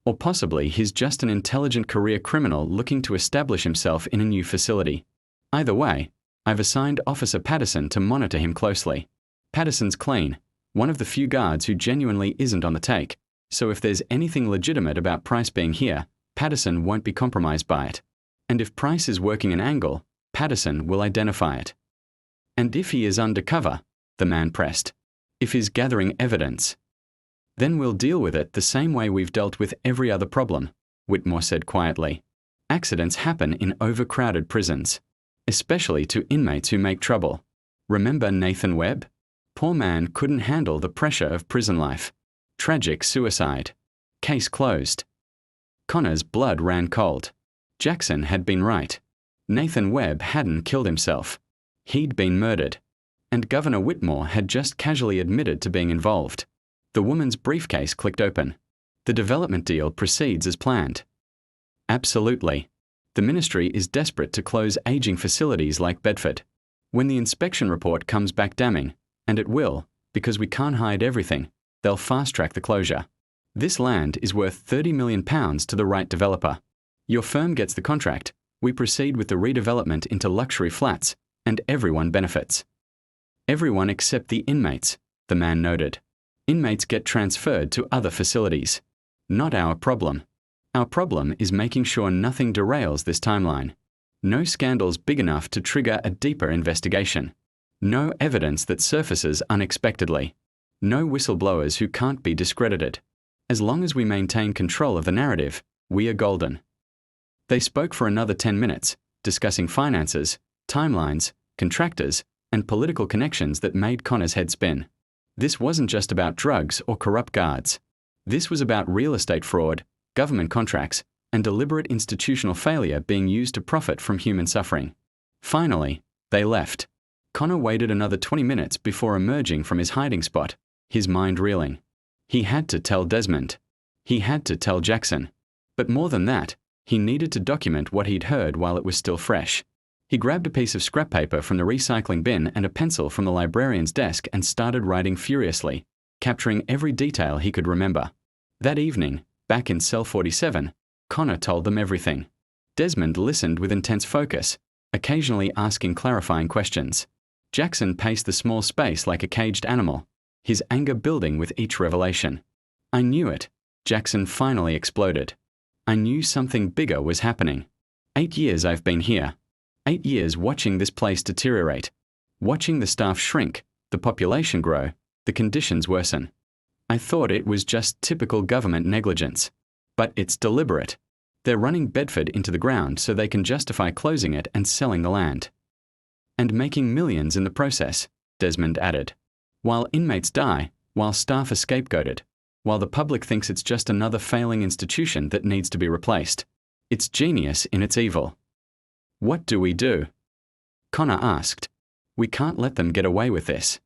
Or possibly he's just an intelligent career criminal looking to establish himself in a new facility. Either way, I've assigned Officer Patterson to monitor him closely. Patterson's clean, one of the few guards who genuinely isn't on the take, so if there's anything legitimate about Price being here, Patterson won't be compromised by it. And if Price is working an angle, Patterson will identify it. And if he is undercover, the man pressed. if he's gathering evidence. Then we'll deal with it the same way we've dealt with every other problem, Whitmore said quietly. Accidents happen in overcrowded prisons, especially to inmates who make trouble. Remember Nathan Webb? Poor man couldn't handle the pressure of prison life. Tragic suicide. Case closed. Connor's blood ran cold. Jackson had been right. Nathan Webb hadn't killed himself. He'd been murdered. And Governor Whitmore had just casually admitted to being involved. The woman's briefcase clicked open. The development deal proceeds as planned. Absolutely. The ministry is desperate to close aging facilities like Bedford. When the inspection report comes back damning, and it will, because we can't hide everything, they'll fast-track the closure. This land is worth £30 million to the right developer. Your firm gets the contract, we proceed with the redevelopment into luxury flats, and everyone benefits. Everyone except the inmates, the man noted. Inmates get transferred to other facilities. Not our problem. Our problem is making sure nothing derails this timeline. No scandals big enough to trigger a deeper investigation. No evidence that surfaces unexpectedly. No whistleblowers who can't be discredited. As long as we maintain control of the narrative, we are golden. They spoke for another 10 minutes, discussing finances, timelines, contractors, and political connections that made Connor's head spin. This wasn't just about drugs or corrupt guards. This was about real estate fraud, government contracts, and deliberate institutional failure being used to profit from human suffering. Finally, they left. Connor waited another 20 minutes before emerging from his hiding spot, his mind reeling. He had to tell Desmond. He had to tell Jackson. But more than that, he needed to document what he'd heard while it was still fresh. He grabbed a piece of scrap paper from the recycling bin and a pencil from the librarian's desk and started writing furiously, capturing every detail he could remember. That evening, back in cell 47, Connor told them everything. Desmond listened with intense focus, occasionally asking clarifying questions. Jackson paced the small space like a caged animal, his anger building with each revelation. I knew it, Jackson finally exploded. I knew something bigger was happening. 8 years I've been here. 8 years watching this place deteriorate. Watching the staff shrink, the population grow, the conditions worsen. I thought it was just typical government negligence. But it's deliberate. They're running Bedford into the ground so they can justify closing it and selling the land. And making millions in the process, Desmond added. While inmates die, while staff are scapegoated, while the public thinks it's just another failing institution that needs to be replaced. It's genius in its evil. What do we do? Connor asked. We can't let them get away with this.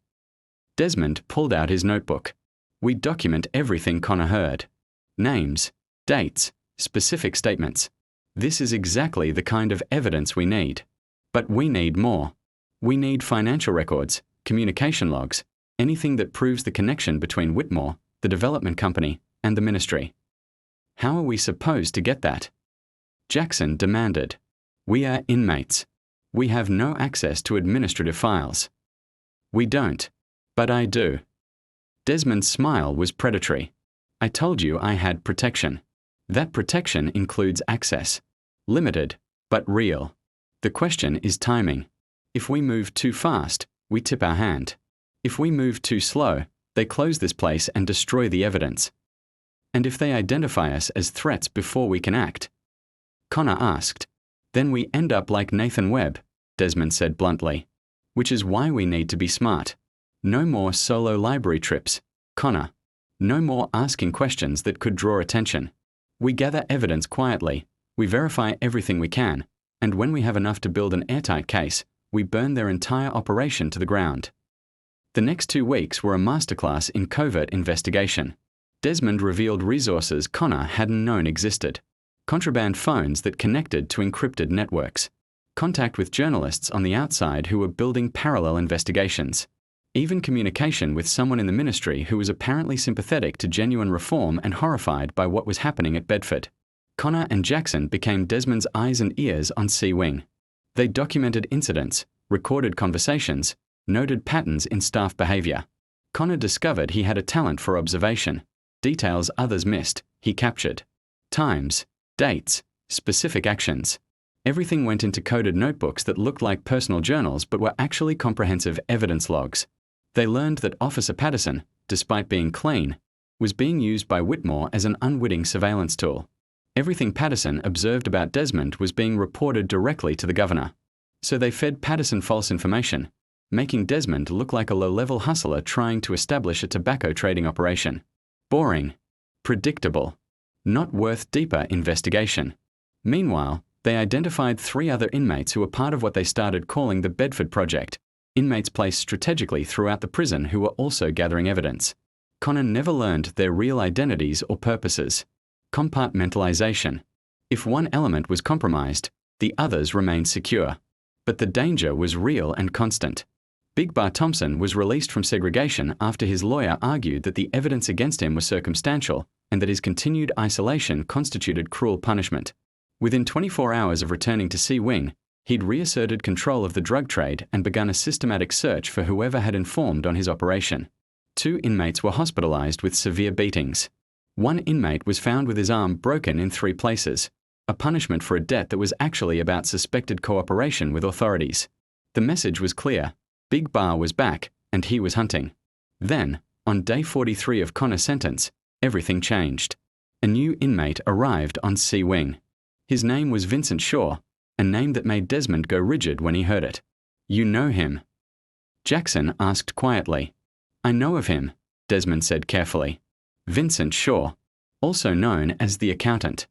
Desmond pulled out his notebook. We document everything Connor heard. Names, dates, specific statements. This is exactly the kind of evidence we need. But we need more. We need financial records, communication logs, anything that proves the connection between Whitmore, the development company, and the ministry. How are we supposed to get that? Jackson demanded. We are inmates. We have no access to administrative files. We don't. But I do. Desmond's smile was predatory. I told you I had protection. That protection includes access. Limited, but real. The question is timing. If we move too fast, we tip our hand. If we move too slow, they close this place and destroy the evidence. And if they identify us as threats before we can act? Connor asked. Then we end up like Nathan Webb, Desmond said bluntly. Which is why we need to be smart. No more solo library trips, Connor. No more asking questions that could draw attention. We gather evidence quietly, we verify everything we can, and when we have enough to build an airtight case, we burn their entire operation to the ground. The next 2 weeks were a masterclass in covert investigation. Desmond revealed resources Connor hadn't known existed. Contraband phones that connected to encrypted networks. Contact with journalists on the outside who were building parallel investigations. Even communication with someone in the ministry who was apparently sympathetic to genuine reform and horrified by what was happening at Bedford. Connor and Jackson became Desmond's eyes and ears on C Wing. They documented incidents, recorded conversations, noted patterns in staff behavior. Connor discovered he had a talent for observation. Details others missed, he captured. Times, dates, specific actions. Everything went into coded notebooks that looked like personal journals but were actually comprehensive evidence logs. They learned that Officer Patterson, despite being clean, was being used by Whitmore as an unwitting surveillance tool. Everything Patterson observed about Desmond was being reported directly to the governor. So they fed Patterson false information, making Desmond look like a low-level hustler trying to establish a tobacco trading operation. Boring. Predictable. Not worth deeper investigation. Meanwhile, they identified 3 other inmates who were part of what they started calling the Bedford Project, inmates placed strategically throughout the prison who were also gathering evidence. Connor never learned their real identities or purposes. Compartmentalization. If one element was compromised, the others remained secure. But the danger was real and constant. Big Bar Thompson was released from segregation after his lawyer argued that the evidence against him was circumstantial and that his continued isolation constituted cruel punishment. Within 24 hours of returning to C Wing, he'd reasserted control of the drug trade and begun a systematic search for whoever had informed on his operation. 2 inmates were hospitalized with severe beatings. 1 inmate was found with his arm broken in 3 places, a punishment for a debt that was actually about suspected cooperation with authorities. The message was clear. Big Bar was back, and he was hunting. Then, on day 43 of Connor's sentence, everything changed. A new inmate arrived on C Wing. His name was Vincent Shaw, a name that made Desmond go rigid when he heard it. "You know him?" Jackson asked quietly. "I know of him," Desmond said carefully. "Vincent Shaw, also known as the accountant.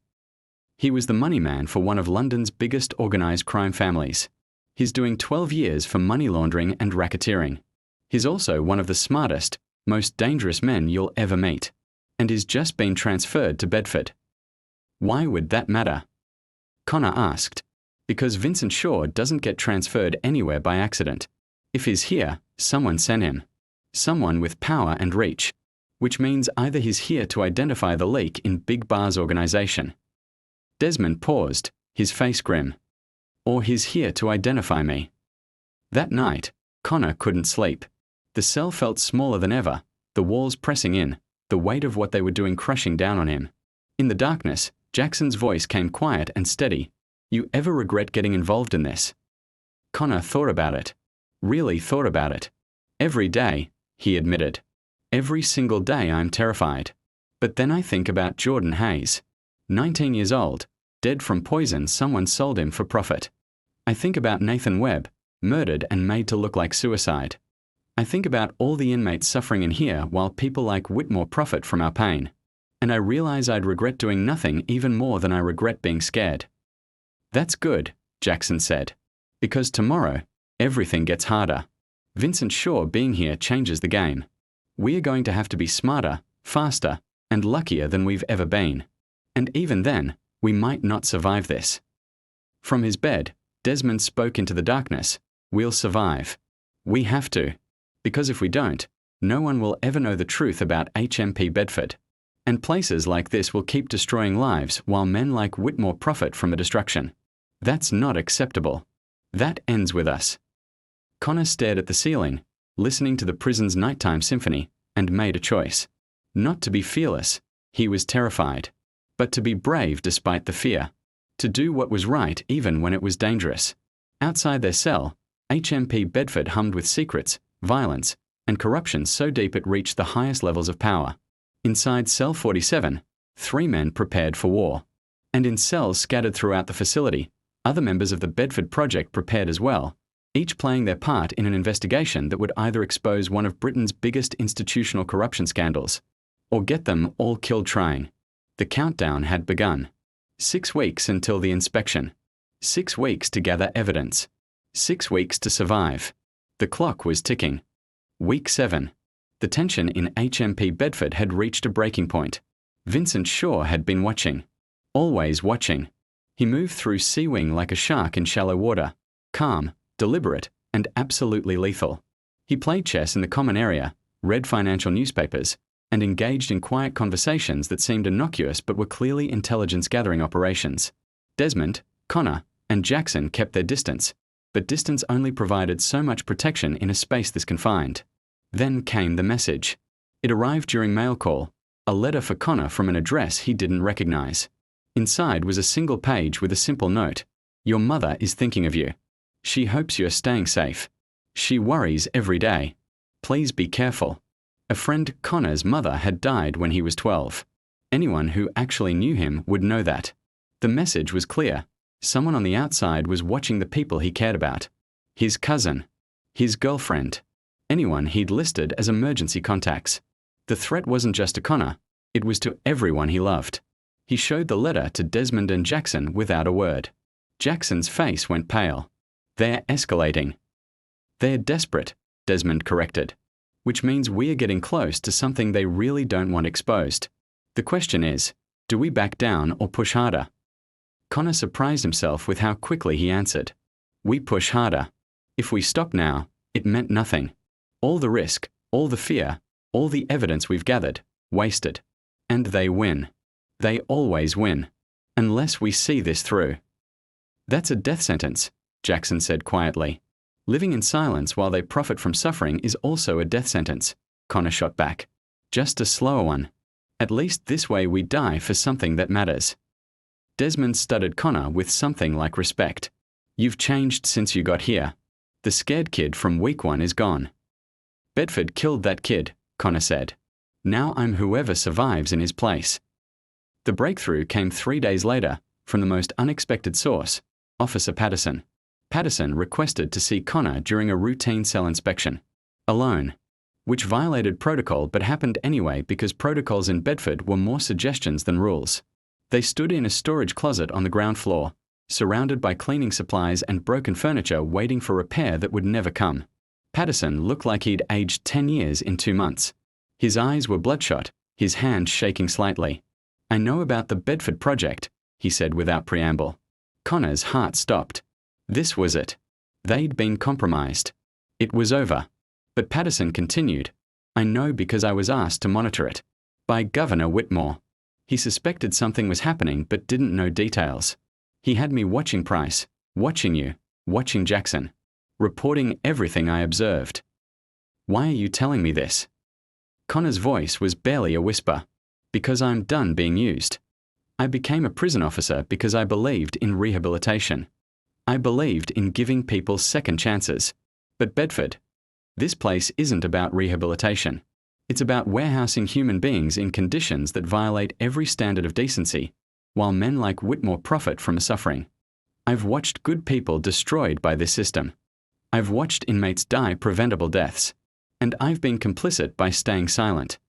He was the money man for one of London's biggest organised crime families. He's doing 12 years for money laundering and racketeering. He's also one of the smartest, most dangerous men you'll ever meet. And he's just been transferred to Bedford." "Why would that matter?" Connor asked. "Because Vincent Shaw doesn't get transferred anywhere by accident. If he's here, someone sent him. Someone with power and reach. Which means either he's here to identify the leak in Big Bar's organisation." Desmond paused, his face grim. "Or he's here to identify me." That night, Connor couldn't sleep. The cell felt smaller than ever, the walls pressing in, the weight of what they were doing crushing down on him. In the darkness, Jackson's voice came quiet and steady. "You ever regret getting involved in this?" Connor thought about it. Really thought about it. "Every day," he admitted. "Every single day I'm terrified. But then I think about Jordan Hayes. 19 years old, dead from poison someone sold him for profit. I think about Nathan Webb, murdered and made to look like suicide. I think about all the inmates suffering in here while people like Whitmore profit from our pain. And I realize I'd regret doing nothing even more than I regret being scared." "That's good," Jackson said. "Because tomorrow, everything gets harder. Vincent Shaw being here changes the game. We are going to have to be smarter, faster, and luckier than we've ever been. And even then, we might not survive this." From his bed, Desmond spoke into the darkness. "We'll survive. We have to. Because if we don't, no one will ever know the truth about HMP Bedford. And places like this will keep destroying lives while men like Whitmore profit from the destruction. That's not acceptable. That ends with us." Connor stared at the ceiling, listening to the prison's nighttime symphony, and made a choice. Not to be fearless, he was terrified, but to be brave despite the fear. To do what was right even when it was dangerous. Outside their cell, HMP Bedford hummed with secrets, violence, and corruption so deep it reached the highest levels of power. Inside cell 47, 3 men prepared for war. And in cells scattered throughout the facility, other members of the Bedford Project prepared as well, each playing their part in an investigation that would either expose one of Britain's biggest institutional corruption scandals, or get them all killed trying. The countdown had begun. 6 weeks until the inspection. 6 weeks to gather evidence. 6 weeks to survive. The clock was ticking. Week 7. The tension in HMP Bedford had reached a breaking point. Vincent Shaw had been watching. Always watching. He moved through C Wing like a shark in shallow water, calm, deliberate, and absolutely lethal. He played chess in the common area, read financial newspapers, and engaged in quiet conversations that seemed innocuous but were clearly intelligence-gathering operations. Desmond, Connor, and Jackson kept their distance, but distance only provided so much protection in a space this confined. Then came the message. It arrived during mail call, a letter for Connor from an address he didn't recognize. Inside was a single page with a simple note. "Your mother is thinking of you. She hopes you're staying safe. She worries every day. Please be careful. A friend Connor's mother had died when he was 12. Anyone who actually knew him would know that. The message was clear. Someone on the outside was watching the people he cared about. His cousin. His girlfriend. Anyone he'd listed as emergency contacts. The threat wasn't just to Connor. It was to everyone he loved. He showed the letter to Desmond and Jackson without a word. Jackson's face went pale. They're escalating. They're desperate, Desmond corrected. Which means we are getting close to something they really don't want exposed. The question is, do we back down or push harder? Connor surprised himself with how quickly he answered. We push harder. If we stop now, it meant nothing. All the risk, all the fear, all the evidence we've gathered, wasted. And they win. They always win. Unless we see this through. That's a death sentence, Jackson said quietly. Living in silence while they profit from suffering is also a death sentence, Connor shot back. Just a slower one. At least this way we die for something that matters. Desmond studied Connor with something like respect. You've changed since you got here. The scared kid from week 1 is gone. Bedford killed that kid, Connor said. Now I'm whoever survives in his place. The breakthrough came 3 days later, from the most unexpected source, Officer Patterson. Patterson requested to see Connor during a routine cell inspection. Alone. Which violated protocol but happened anyway because protocols in Bedford were more suggestions than rules. They stood in a storage closet on the ground floor, surrounded by cleaning supplies and broken furniture waiting for repair that would never come. Patterson looked like he'd aged 10 years in 2 months. His eyes were bloodshot, his hand shaking slightly. I know about the Bedford project, he said without preamble. Connor's heart stopped. This was it. They'd been compromised. It was over. But Patterson continued. I know because I was asked to monitor it. By Governor Whitmore. He suspected something was happening but didn't know details. He had me watching Price, watching you, watching Jackson, reporting everything I observed. Why are you telling me this? Connor's voice was barely a whisper. Because I'm done being used. I became a prison officer because I believed in rehabilitation. I believed in giving people second chances. But Bedford, this place isn't about rehabilitation. It's about warehousing human beings in conditions that violate every standard of decency, while men like Whitmore profit from suffering. I've watched good people destroyed by this system. I've watched inmates die preventable deaths. And I've been complicit by staying silent.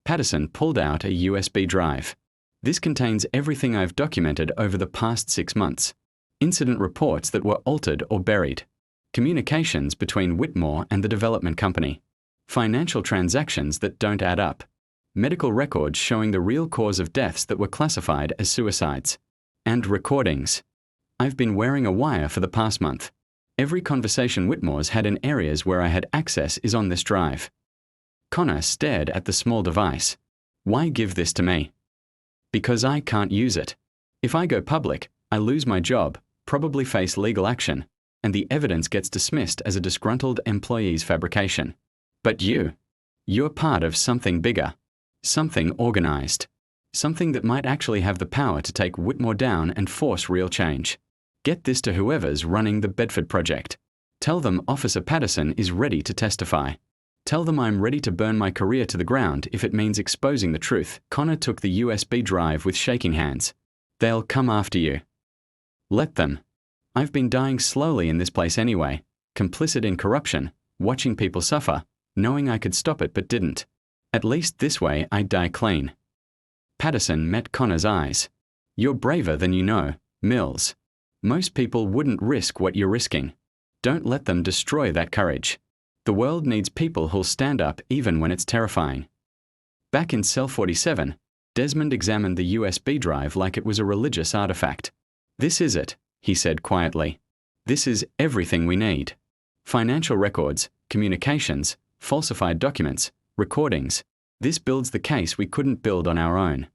Patterson pulled out a USB drive. This contains everything I've documented over the past 6 months. Incident reports that were altered or buried. Communications between Whitmore and the development company. Financial transactions that don't add up. Medical records showing the real cause of deaths that were classified as suicides. And recordings. I've been wearing a wire for the past month. Every conversation Whitmore's had in areas where I had access is on this drive. Connor stared at the small device. Why give this to me? Because I can't use it. If I go public, I lose my job, probably face legal action, and the evidence gets dismissed as a disgruntled employee's fabrication. But you're part of something bigger, something organized, something that might actually have the power to take Whitmore down and force real change. Get this to whoever's running the Bedford project. Tell them Officer Patterson is ready to testify. Tell them I'm ready to burn my career to the ground if it means exposing the truth. Connor took the USB drive with shaking hands. They'll come after you. Let them. I've been dying slowly in this place anyway, complicit in corruption, watching people suffer, knowing I could stop it but didn't. At least this way I'd die clean. Patterson met Connor's eyes. You're braver than you know, Mills. Most people wouldn't risk what you're risking. Don't let them destroy that courage. The world needs people who'll stand up even when it's terrifying. Back in cell 47, Desmond examined the USB drive like it was a religious artifact. This is it, he said quietly. This is everything we need. Financial records, communications, falsified documents, recordings. This builds the case we couldn't build on our own.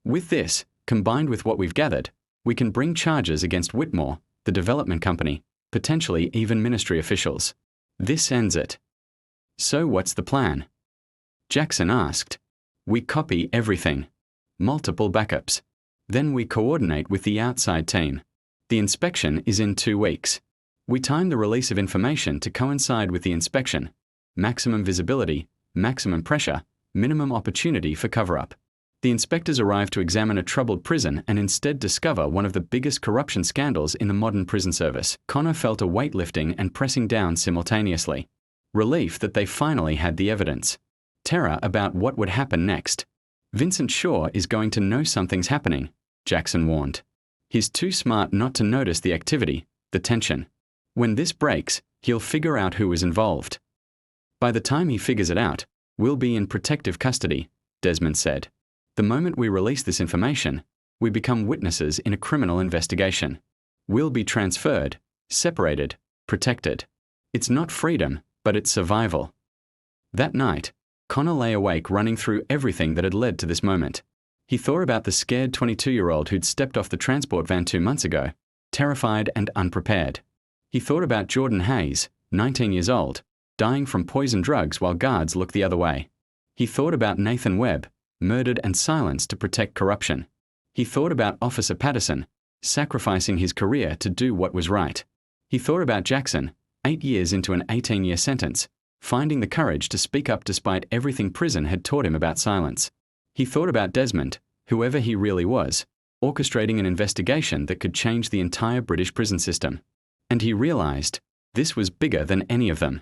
With this, combined with what we've gathered, we can bring charges against Whitmore, the development company, potentially even ministry officials. This ends it. So what's the plan? Jackson asked. We copy everything. Multiple backups. Then we coordinate with the outside team. The inspection is in 2 weeks. We time the release of information to coincide with the inspection. maximum visibility, maximum pressure, minimum opportunity for cover-up. The inspectors arrived to examine a troubled prison and instead discover one of the biggest corruption scandals in the modern prison service. Connor felt a weight lifting and pressing down simultaneously. Relief that they finally had the evidence. Terror about what would happen next. Vincent Shaw is going to know something's happening, Jackson warned. He's too smart not to notice the activity, the tension. When this breaks, he'll figure out who was involved. By the time he figures it out, we'll be in protective custody, Desmond said. The moment we release this information, we become witnesses in a criminal investigation. We'll be transferred, separated, protected. It's not freedom, but it's survival. That night, Connor lay awake running through everything that had led to this moment. He thought about the scared 22-year-old who'd stepped off the transport van 2 months ago, terrified and unprepared. He thought about Jordan Hayes, 19 years old, dying from poison drugs while guards looked the other way. He thought about Nathan Webb, murdered and silenced to protect corruption. He thought about Officer Patterson, sacrificing his career to do what was right. He thought about Jackson, 8 years into an 18-year sentence, finding the courage to speak up despite everything prison had taught him about silence. He thought about Desmond, whoever he really was, orchestrating an investigation that could change the entire British prison system. And he realized this was bigger than any of them.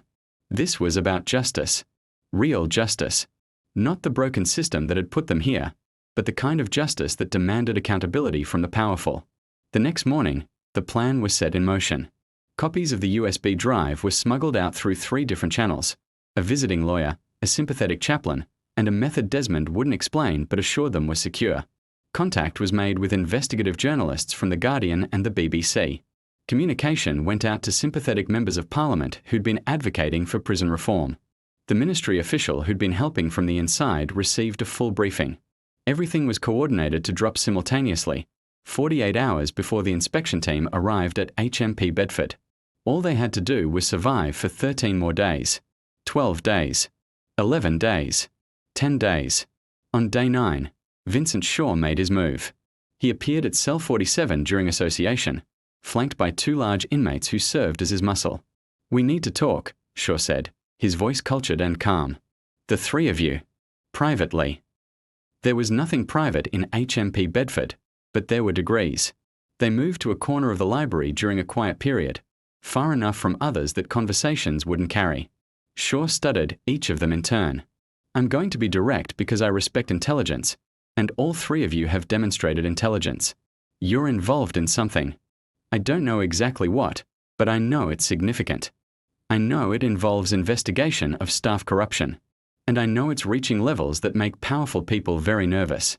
This was about justice. Real justice. Not the broken system that had put them here, but the kind of justice that demanded accountability from the powerful. The next morning, the plan was set in motion. Copies of the USB drive were smuggled out through 3 different channels: a visiting lawyer, a sympathetic chaplain, and a method Desmond wouldn't explain but assured them was secure. Contact was made with investigative journalists from The Guardian and the BBC. Communication went out to sympathetic members of Parliament who'd been advocating for prison reform. The ministry official who'd been helping from the inside received a full briefing. Everything was coordinated to drop simultaneously, 48 hours before the inspection team arrived at HMP Bedford. All they had to do was survive for 13 more days. 12 days. 11 days. 10 days. On day 9, Vincent Shaw made his move. He appeared at cell 47 during association, flanked by 2 large inmates who served as his muscle. "We need to talk," Shaw said, his voice cultured and calm. "The 3 of you. Privately." There was nothing private in HMP Bedford, but there were degrees. They moved to a corner of the library during a quiet period, far enough from others that conversations wouldn't carry. Shaw studied each of them in turn. "I'm going to be direct because I respect intelligence, and all 3 of you have demonstrated intelligence. You're involved in something. I don't know exactly what, but I know it's significant. I know it involves investigation of staff corruption, and I know it's reaching levels that make powerful people very nervous.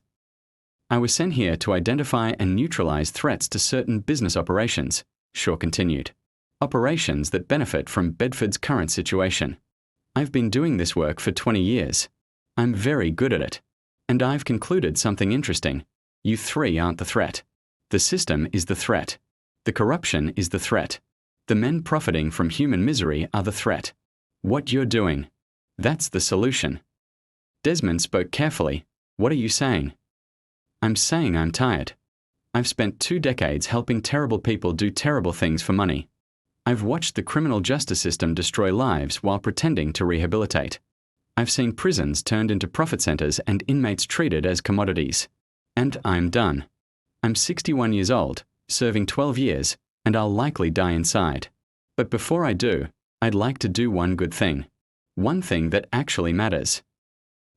I was sent here to identify and neutralize threats to certain business operations," Shaw continued. "Operations that benefit from Bedford's current situation. I've been doing this work for 20 years. I'm very good at it. And I've concluded something interesting. You 3 aren't the threat. The system is the threat. The corruption is the threat. The men profiting from human misery are the threat. What you're doing, that's the solution." Desmond spoke carefully. "What are you saying?" "I'm saying I'm tired. I've spent 2 decades helping terrible people do terrible things for money. I've watched the criminal justice system destroy lives while pretending to rehabilitate. I've seen prisons turned into profit centers and inmates treated as commodities. And I'm done. I'm 61 years old, serving 12 years, and I'll likely die inside. But before I do, I'd like to do one good thing. One thing that actually matters."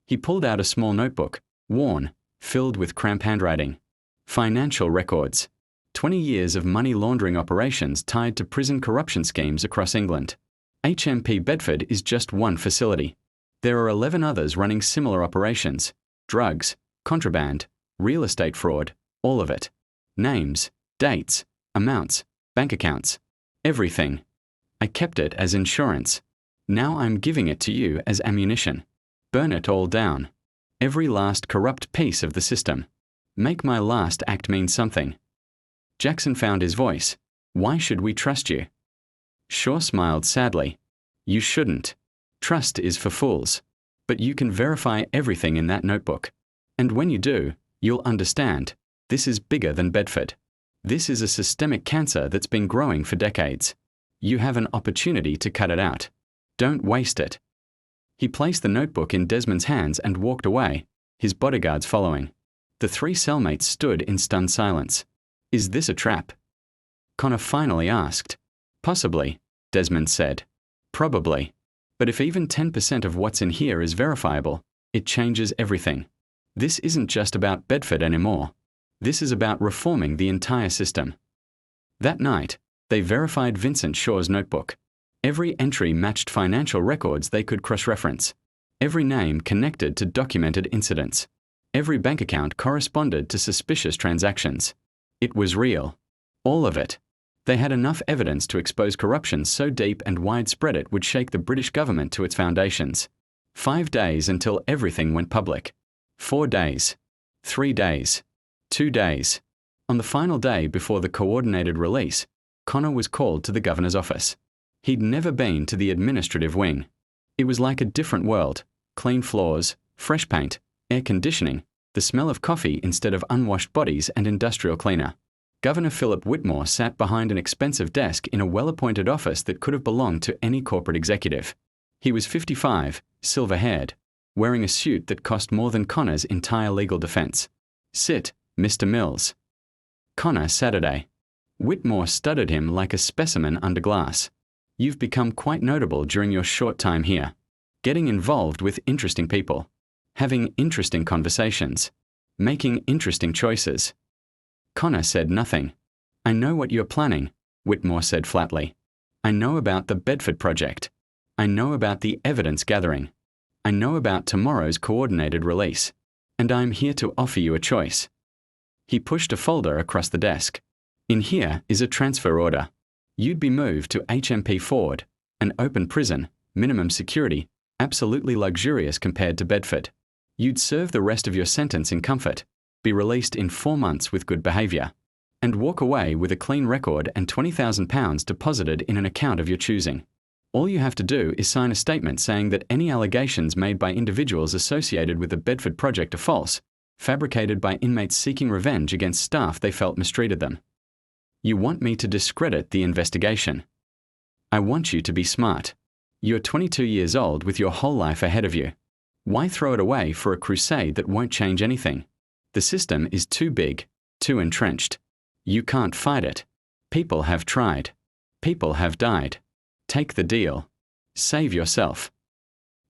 He pulled out a small notebook, worn, filled with cramped handwriting. Financial records. 20 years of money laundering operations tied to prison corruption schemes across England. HMP Bedford is just one facility. There are 11 others running similar operations. Drugs, contraband, real estate fraud, all of it. Names, dates, amounts, bank accounts, everything. I kept it as insurance. Now I'm giving it to you as ammunition. Burn it all down. Every last corrupt piece of the system. Make my last act mean something." Jackson found his voice. "Why should we trust you?" Shaw smiled sadly. "You shouldn't. Trust is for fools. But you can verify everything in that notebook. And when you do, you'll understand. This is bigger than Bedford. This is a systemic cancer that's been growing for decades. You have an opportunity to cut it out. Don't waste it. He placed the notebook in Desmond's hands and walked away, his bodyguards following. The three cellmates stood in stunned silence. Is this a trap? Connor finally asked. Possibly, Desmond said. Probably. But if even 10% of what's in here is verifiable, it changes everything. This isn't just about Bedford anymore. This is about reforming the entire system. That night, they verified Vincent Shaw's notebook. Every entry matched financial records they could cross-reference. Every name connected to documented incidents. Every bank account corresponded to suspicious transactions. It was real. All of it. They had enough evidence to expose corruption so deep and widespread it would shake the British government to its foundations. 5 days until everything went public. 4 days. 3 days. 2 days. On the final day before the coordinated release, Connor was called to the governor's office. He'd never been to the administrative wing. It was like a different world. Clean floors, fresh paint, air conditioning, the smell of coffee instead of unwashed bodies and industrial cleaner. Governor Philip Whitmore sat behind an expensive desk in a well-appointed office that could have belonged to any corporate executive. He was 55, silver-haired, wearing a suit that cost more than Connor's entire legal defense. Sit, Mr. Mills. Connor Saturday. Whitmore studied him like a specimen under glass. You've become quite notable during your short time here. Getting involved with interesting people. Having interesting conversations. Making interesting choices. Connor said nothing. I know what you're planning, Whitmore said flatly. I know about the Bedford project. I know about the evidence gathering. I know about tomorrow's coordinated release. And I'm here to offer you a choice. He pushed a folder across the desk. In here is a transfer order. You'd be moved to HMP Ford, an open prison, minimum security, absolutely luxurious compared to Bedford. You'd serve the rest of your sentence in comfort, be released in 4 months with good behaviour, and walk away with a clean record and £20,000 deposited in an account of your choosing. All you have to do is sign a statement saying that any allegations made by individuals associated with the Bedford project are false, fabricated by inmates seeking revenge against staff they felt mistreated them. You want me to discredit the investigation. I want you to be smart. You're 22 years old with your whole life ahead of you. Why throw it away for a crusade that won't change anything? The system is too big, too entrenched. You can't fight it. People have tried. People have died. Take the deal. Save yourself.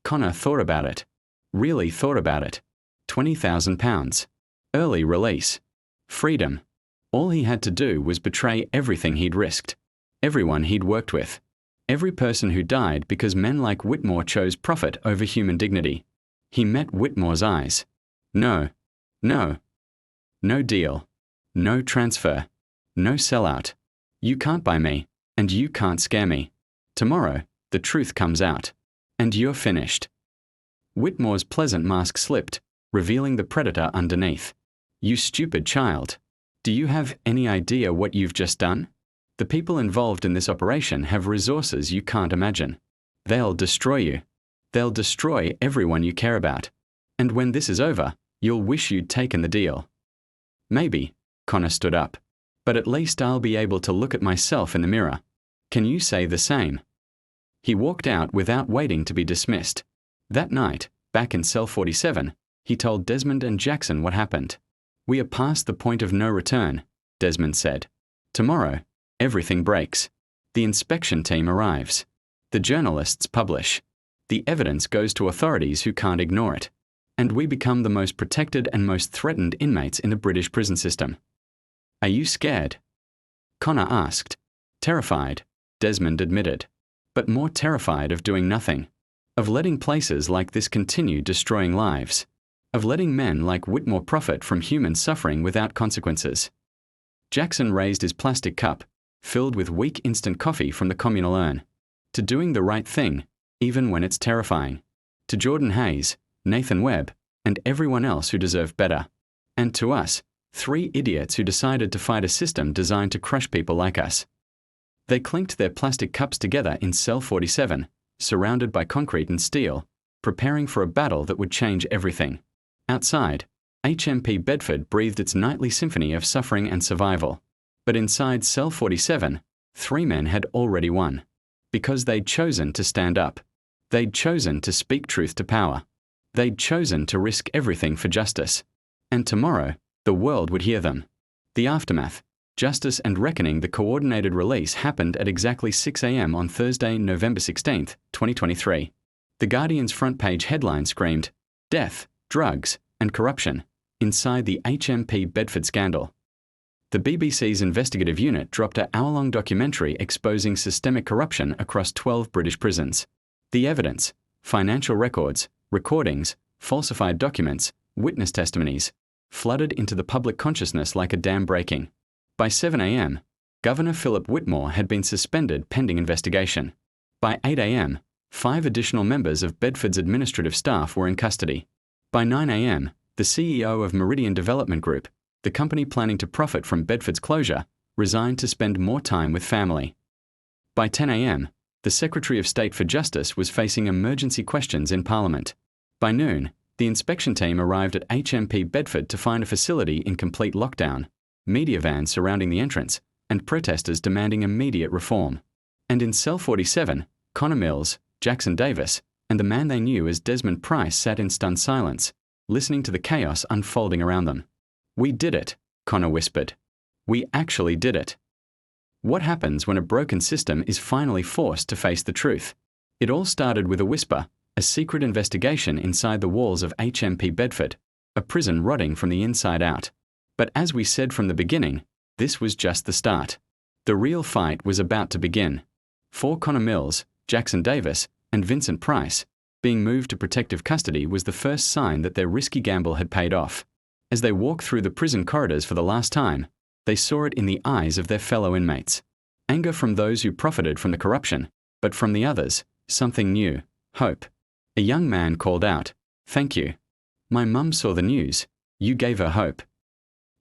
Connor thought about it. Really thought about it. £20,000. Early release. Freedom. All he had to do was betray everything he'd risked. Everyone he'd worked with. Every person who died because men like Whitmore chose profit over human dignity. He met Whitmore's eyes. No. No. No deal. No transfer. No sellout. You can't buy me, and you can't scare me. Tomorrow, the truth comes out. And you're finished. Whitmore's pleasant mask slipped, revealing the predator underneath. You stupid child. Do you have any idea what you've just done? The people involved in this operation have resources you can't imagine. They'll destroy you. They'll destroy everyone you care about. And when this is over, you'll wish you'd taken the deal. Maybe, Connor stood up, but at least I'll be able to look at myself in the mirror. Can you say the same? He walked out without waiting to be dismissed. That night, back in cell 47, he told Desmond and Jackson what happened. We are past the point of no return, Desmond said. Tomorrow, everything breaks. The inspection team arrives. The journalists publish. The evidence goes to authorities who can't ignore it. And we become the most protected and most threatened inmates in the British prison system. Are you scared? Connor asked. Terrified, Desmond admitted. But more terrified of doing nothing. Of letting places like this continue destroying lives. Of letting men like Whitmore profit from human suffering without consequences. Jackson raised his plastic cup, filled with weak instant coffee from the communal urn. To doing the right thing, even when it's terrifying. To Jordan Hayes, Nathan Webb, and everyone else who deserved better. And to us, 3 idiots who decided to fight a system designed to crush people like us. They clinked their plastic cups together in cell 47, surrounded by concrete and steel, preparing for a battle that would change everything. Outside, HMP Bedford breathed its nightly symphony of suffering and survival. But inside cell 47, 3 men had already won. Because they'd chosen to stand up. They'd chosen to speak truth to power. They'd chosen to risk everything for justice. And tomorrow, the world would hear them. The aftermath, justice and reckoning. The coordinated release happened at exactly 6 a.m. on Thursday, November 16, 2023. The Guardian's front page headline screamed, "Death, Drugs, and Corruption Inside the HMP Bedford Scandal." The BBC's investigative unit dropped an hour-long documentary exposing systemic corruption across 12 British prisons. The evidence, financial records, recordings, falsified documents, witness testimonies, flooded into the public consciousness like a dam breaking. By 7 a.m., Governor Philip Whitmore had been suspended pending investigation. By 8 a.m., 5 additional members of Bedford's administrative staff were in custody. By 9 a.m., the CEO of Meridian Development Group, the company planning to profit from Bedford's closure, resigned to spend more time with family. By 10 a.m., the Secretary of State for Justice was facing emergency questions in Parliament. By noon, the inspection team arrived at HMP Bedford to find a facility in complete lockdown, media vans surrounding the entrance, and protesters demanding immediate reform. And in cell 47, Connor Mills, Jackson Davis, and the man they knew as Desmond Price sat in stunned silence, listening to the chaos unfolding around them. "We did it," Connor whispered. "We actually did it." What happens when a broken system is finally forced to face the truth? It all started with a whisper, a secret investigation inside the walls of HMP Bedford, a prison rotting from the inside out. But as we said from the beginning, this was just the start. The real fight was about to begin. For Connor Mills, Jackson Davis, and Vincent Price, being moved to protective custody was the first sign that their risky gamble had paid off. As they walked through the prison corridors for the last time, they saw it in the eyes of their fellow inmates. Anger from those who profited from the corruption, but from the others, something new, hope. A young man called out, "Thank you. My mum saw the news. You gave her hope."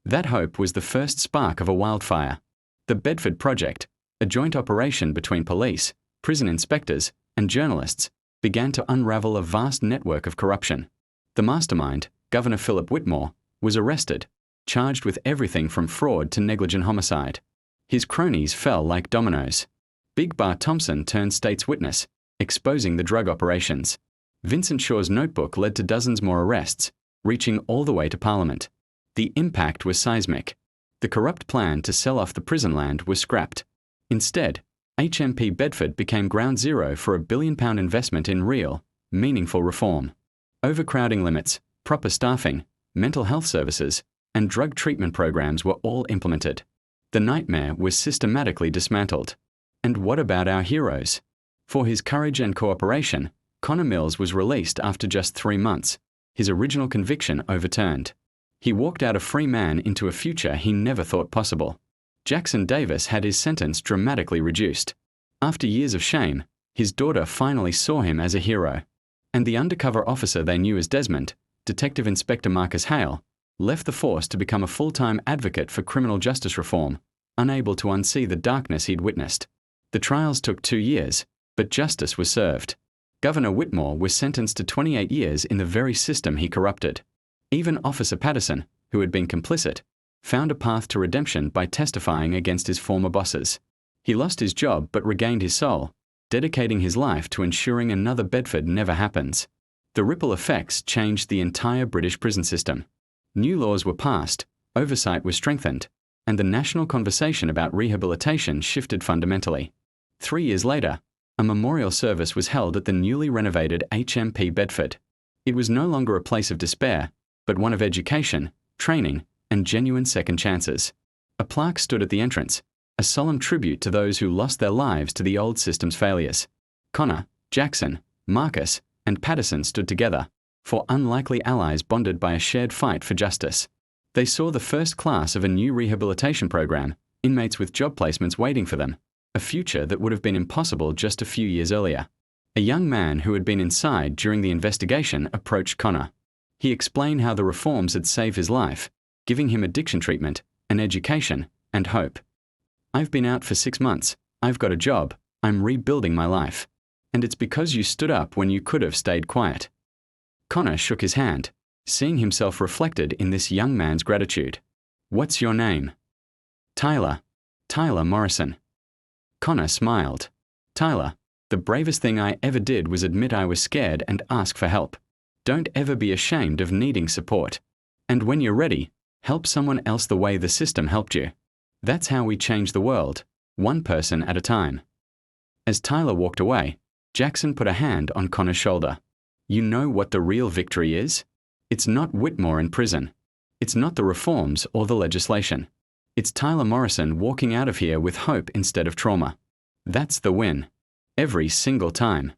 That hope was the first spark of a wildfire. The Bedford Project, a joint operation between police, prison inspectors, and journalists, began to unravel a vast network of corruption. The mastermind, Governor Philip Whitmore, was arrested, charged with everything from fraud to negligent homicide. His cronies fell like dominoes. Big Bar Thompson turned state's witness, exposing the drug operations. Vincent Shaw's notebook led to dozens more arrests, reaching all the way to Parliament. The impact was seismic. The corrupt plan to sell off the prison land was scrapped. Instead, HMP Bedford became ground zero for a £1 billion investment in real, meaningful reform. Overcrowding limits, proper staffing, mental health services, and drug treatment programs were all implemented. The nightmare was systematically dismantled. And what about our heroes? For his courage and cooperation, Connor Mills was released after just 3 months, his original conviction overturned. He walked out a free man into a future he never thought possible. Jackson Davis had his sentence dramatically reduced. After years of shame, his daughter finally saw him as a hero. And the undercover officer they knew as Desmond, Detective Inspector Marcus Hale, left the force to become a full-time advocate for criminal justice reform, unable to unsee the darkness he'd witnessed. The trials took 2 years, but justice was served. Governor Whitmore was sentenced to 28 years in the very system he corrupted. Even Officer Patterson, who had been complicit, found a path to redemption by testifying against his former bosses. He lost his job but regained his soul, dedicating his life to ensuring another Bedford never happens. The ripple effects changed the entire British prison system. New laws were passed, oversight was strengthened, and the national conversation about rehabilitation shifted fundamentally. 3 years later, a memorial service was held at the newly renovated HMP Bedford. It was no longer a place of despair, but one of education, training, and genuine second chances. A plaque stood at the entrance, a solemn tribute to those who lost their lives to the old system's failures. Connor, Jackson, Marcus, and Patterson stood together, 4 unlikely allies bonded by a shared fight for justice. They saw the first class of a new rehabilitation program, inmates with job placements waiting for them, a future that would have been impossible just a few years earlier. A young man who had been inside during the investigation approached Connor. He explained how the reforms had saved his life, giving him addiction treatment, an education, and hope. "I've been out for 6 months. I've got a job. I'm rebuilding my life. And it's because you stood up when you could have stayed quiet." Connor shook his hand, seeing himself reflected in this young man's gratitude. "What's your name?" "Tyler. Tyler Morrison." Connor smiled. "Tyler, The bravest thing I ever did was admit I was scared and ask for help. Don't ever be ashamed of needing support. And when you're ready, help someone else the way the system helped you. That's how we change the world, one person at a time. As Tyler walked away, Jackson put a hand on Connor's shoulder. You know what the real victory is? It's not Whitmore in prison. It's not the reforms or the legislation. It's Tyler Morrison walking out of here with hope instead of trauma. That's the win. Every single time.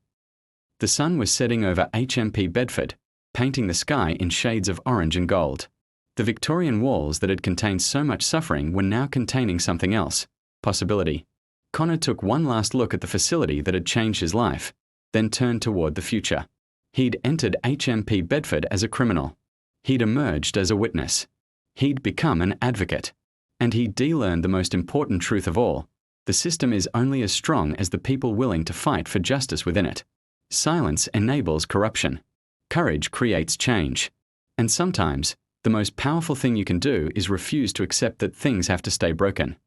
The sun was setting over HMP Bedford, painting the sky in shades of orange and gold. The Victorian walls that had contained so much suffering were now containing something else, possibility. Connor took one last look at the facility that had changed his life, then turned toward the future. He'd entered HMP Bedford as a criminal. He'd emerged as a witness. He'd become an advocate. And he'd de-learned the most important truth of all. The system is only as strong as the people willing to fight for justice within it. Silence enables corruption. Courage creates change. And sometimes, the most powerful thing you can do is refuse to accept that things have to stay broken.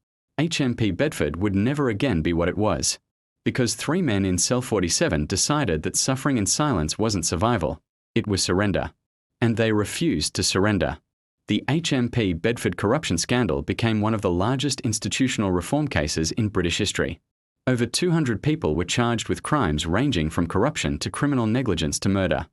HMP Bedford would never again be what it was. Because 3 men in cell 47 decided that suffering in silence wasn't survival, it was surrender. And they refused to surrender. The HMP Bedford corruption scandal became one of the largest institutional reform cases in British history. Over 200 people were charged with crimes ranging from corruption to criminal negligence to murder.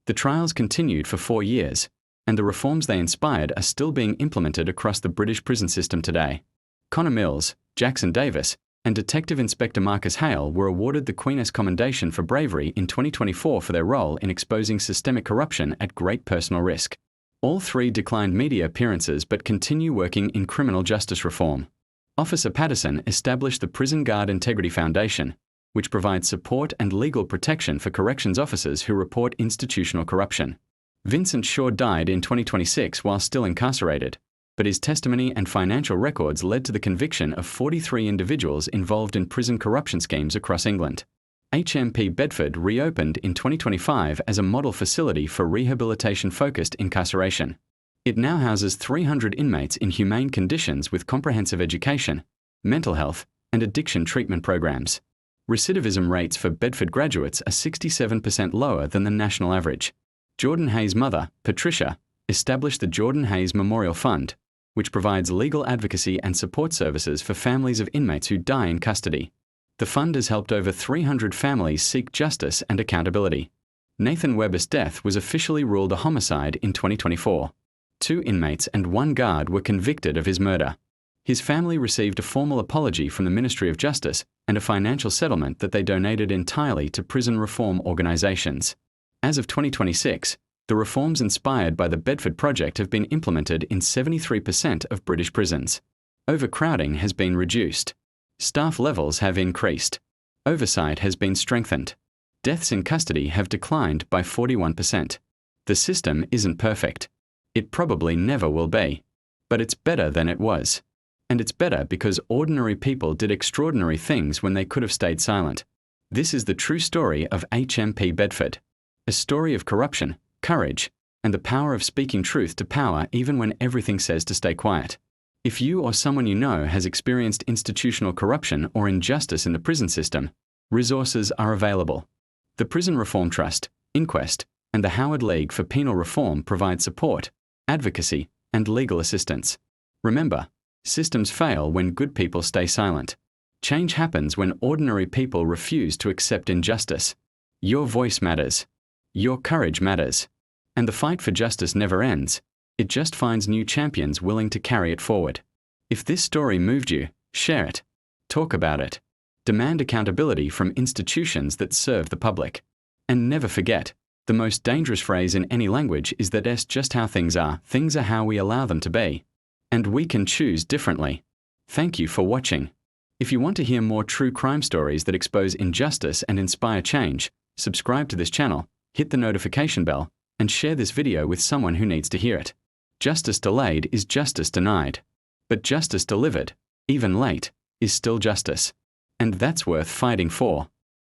The trials continued for 4 years, and the reforms they inspired are still being implemented across the British prison system today. Connor Mills, Jackson Davis, and Detective Inspector Marcus Hale were awarded the Queen's Commendation for Bravery in 2024 for their role in exposing systemic corruption at great personal risk. All 3 declined media appearances but continue working in criminal justice reform. Officer Patterson established the Prison Guard Integrity Foundation, which provides support and legal protection for corrections officers who report institutional corruption. Vincent Shaw died in 2026 while still incarcerated, but his testimony and financial records led to the conviction of 43 individuals involved in prison corruption schemes across England. HMP Bedford reopened in 2025 as a model facility for rehabilitation-focused incarceration. It now houses 300 inmates in humane conditions with comprehensive education, mental health, and addiction treatment programs. Recidivism rates for Bedford graduates are 67% lower than the national average. Jordan Hayes' mother, Patricia, established the Jordan Hayes Memorial Fund, which provides legal advocacy and support services for families of inmates who die in custody. The fund has helped over 300 families seek justice and accountability. Nathan Webber's death was officially ruled a homicide in 2024. 2 inmates and 1 guard were convicted of his murder. His family received a formal apology from the Ministry of Justice and a financial settlement that they donated entirely to prison reform organisations. As of 2026, the reforms inspired by the Bedford Project have been implemented in 73% of British prisons. Overcrowding has been reduced. Staff levels have increased. Oversight has been strengthened. Deaths in custody have declined by 41%. The system isn't perfect. It probably never will be. But it's better than it was. And it's better because ordinary people did extraordinary things when they could have stayed silent. This is the true story of HMP Bedford. A story of corruption, courage, and the power of speaking truth to power even when everything says to stay quiet. If you or someone you know has experienced institutional corruption or injustice in the prison system, resources are available. The Prison Reform Trust, Inquest, and the Howard League for Penal Reform provide support, advocacy, and legal assistance. Remember, systems fail when good people stay silent. Change happens when ordinary people refuse to accept injustice. Your voice matters. Your courage matters. And the fight for justice never ends. It just finds new champions willing to carry it forward. If this story moved you, share it. Talk about it. Demand accountability from institutions that serve the public. And never forget, the most dangerous phrase in any language is that that's just how things are how we allow them to be. And we can choose differently. Thank you for watching. If you want to hear more true crime stories that expose injustice and inspire change, subscribe to this channel, hit the notification bell, and share this video with someone who needs to hear it. Justice delayed is justice denied. But justice delivered, even late, is still justice. And that's worth fighting for.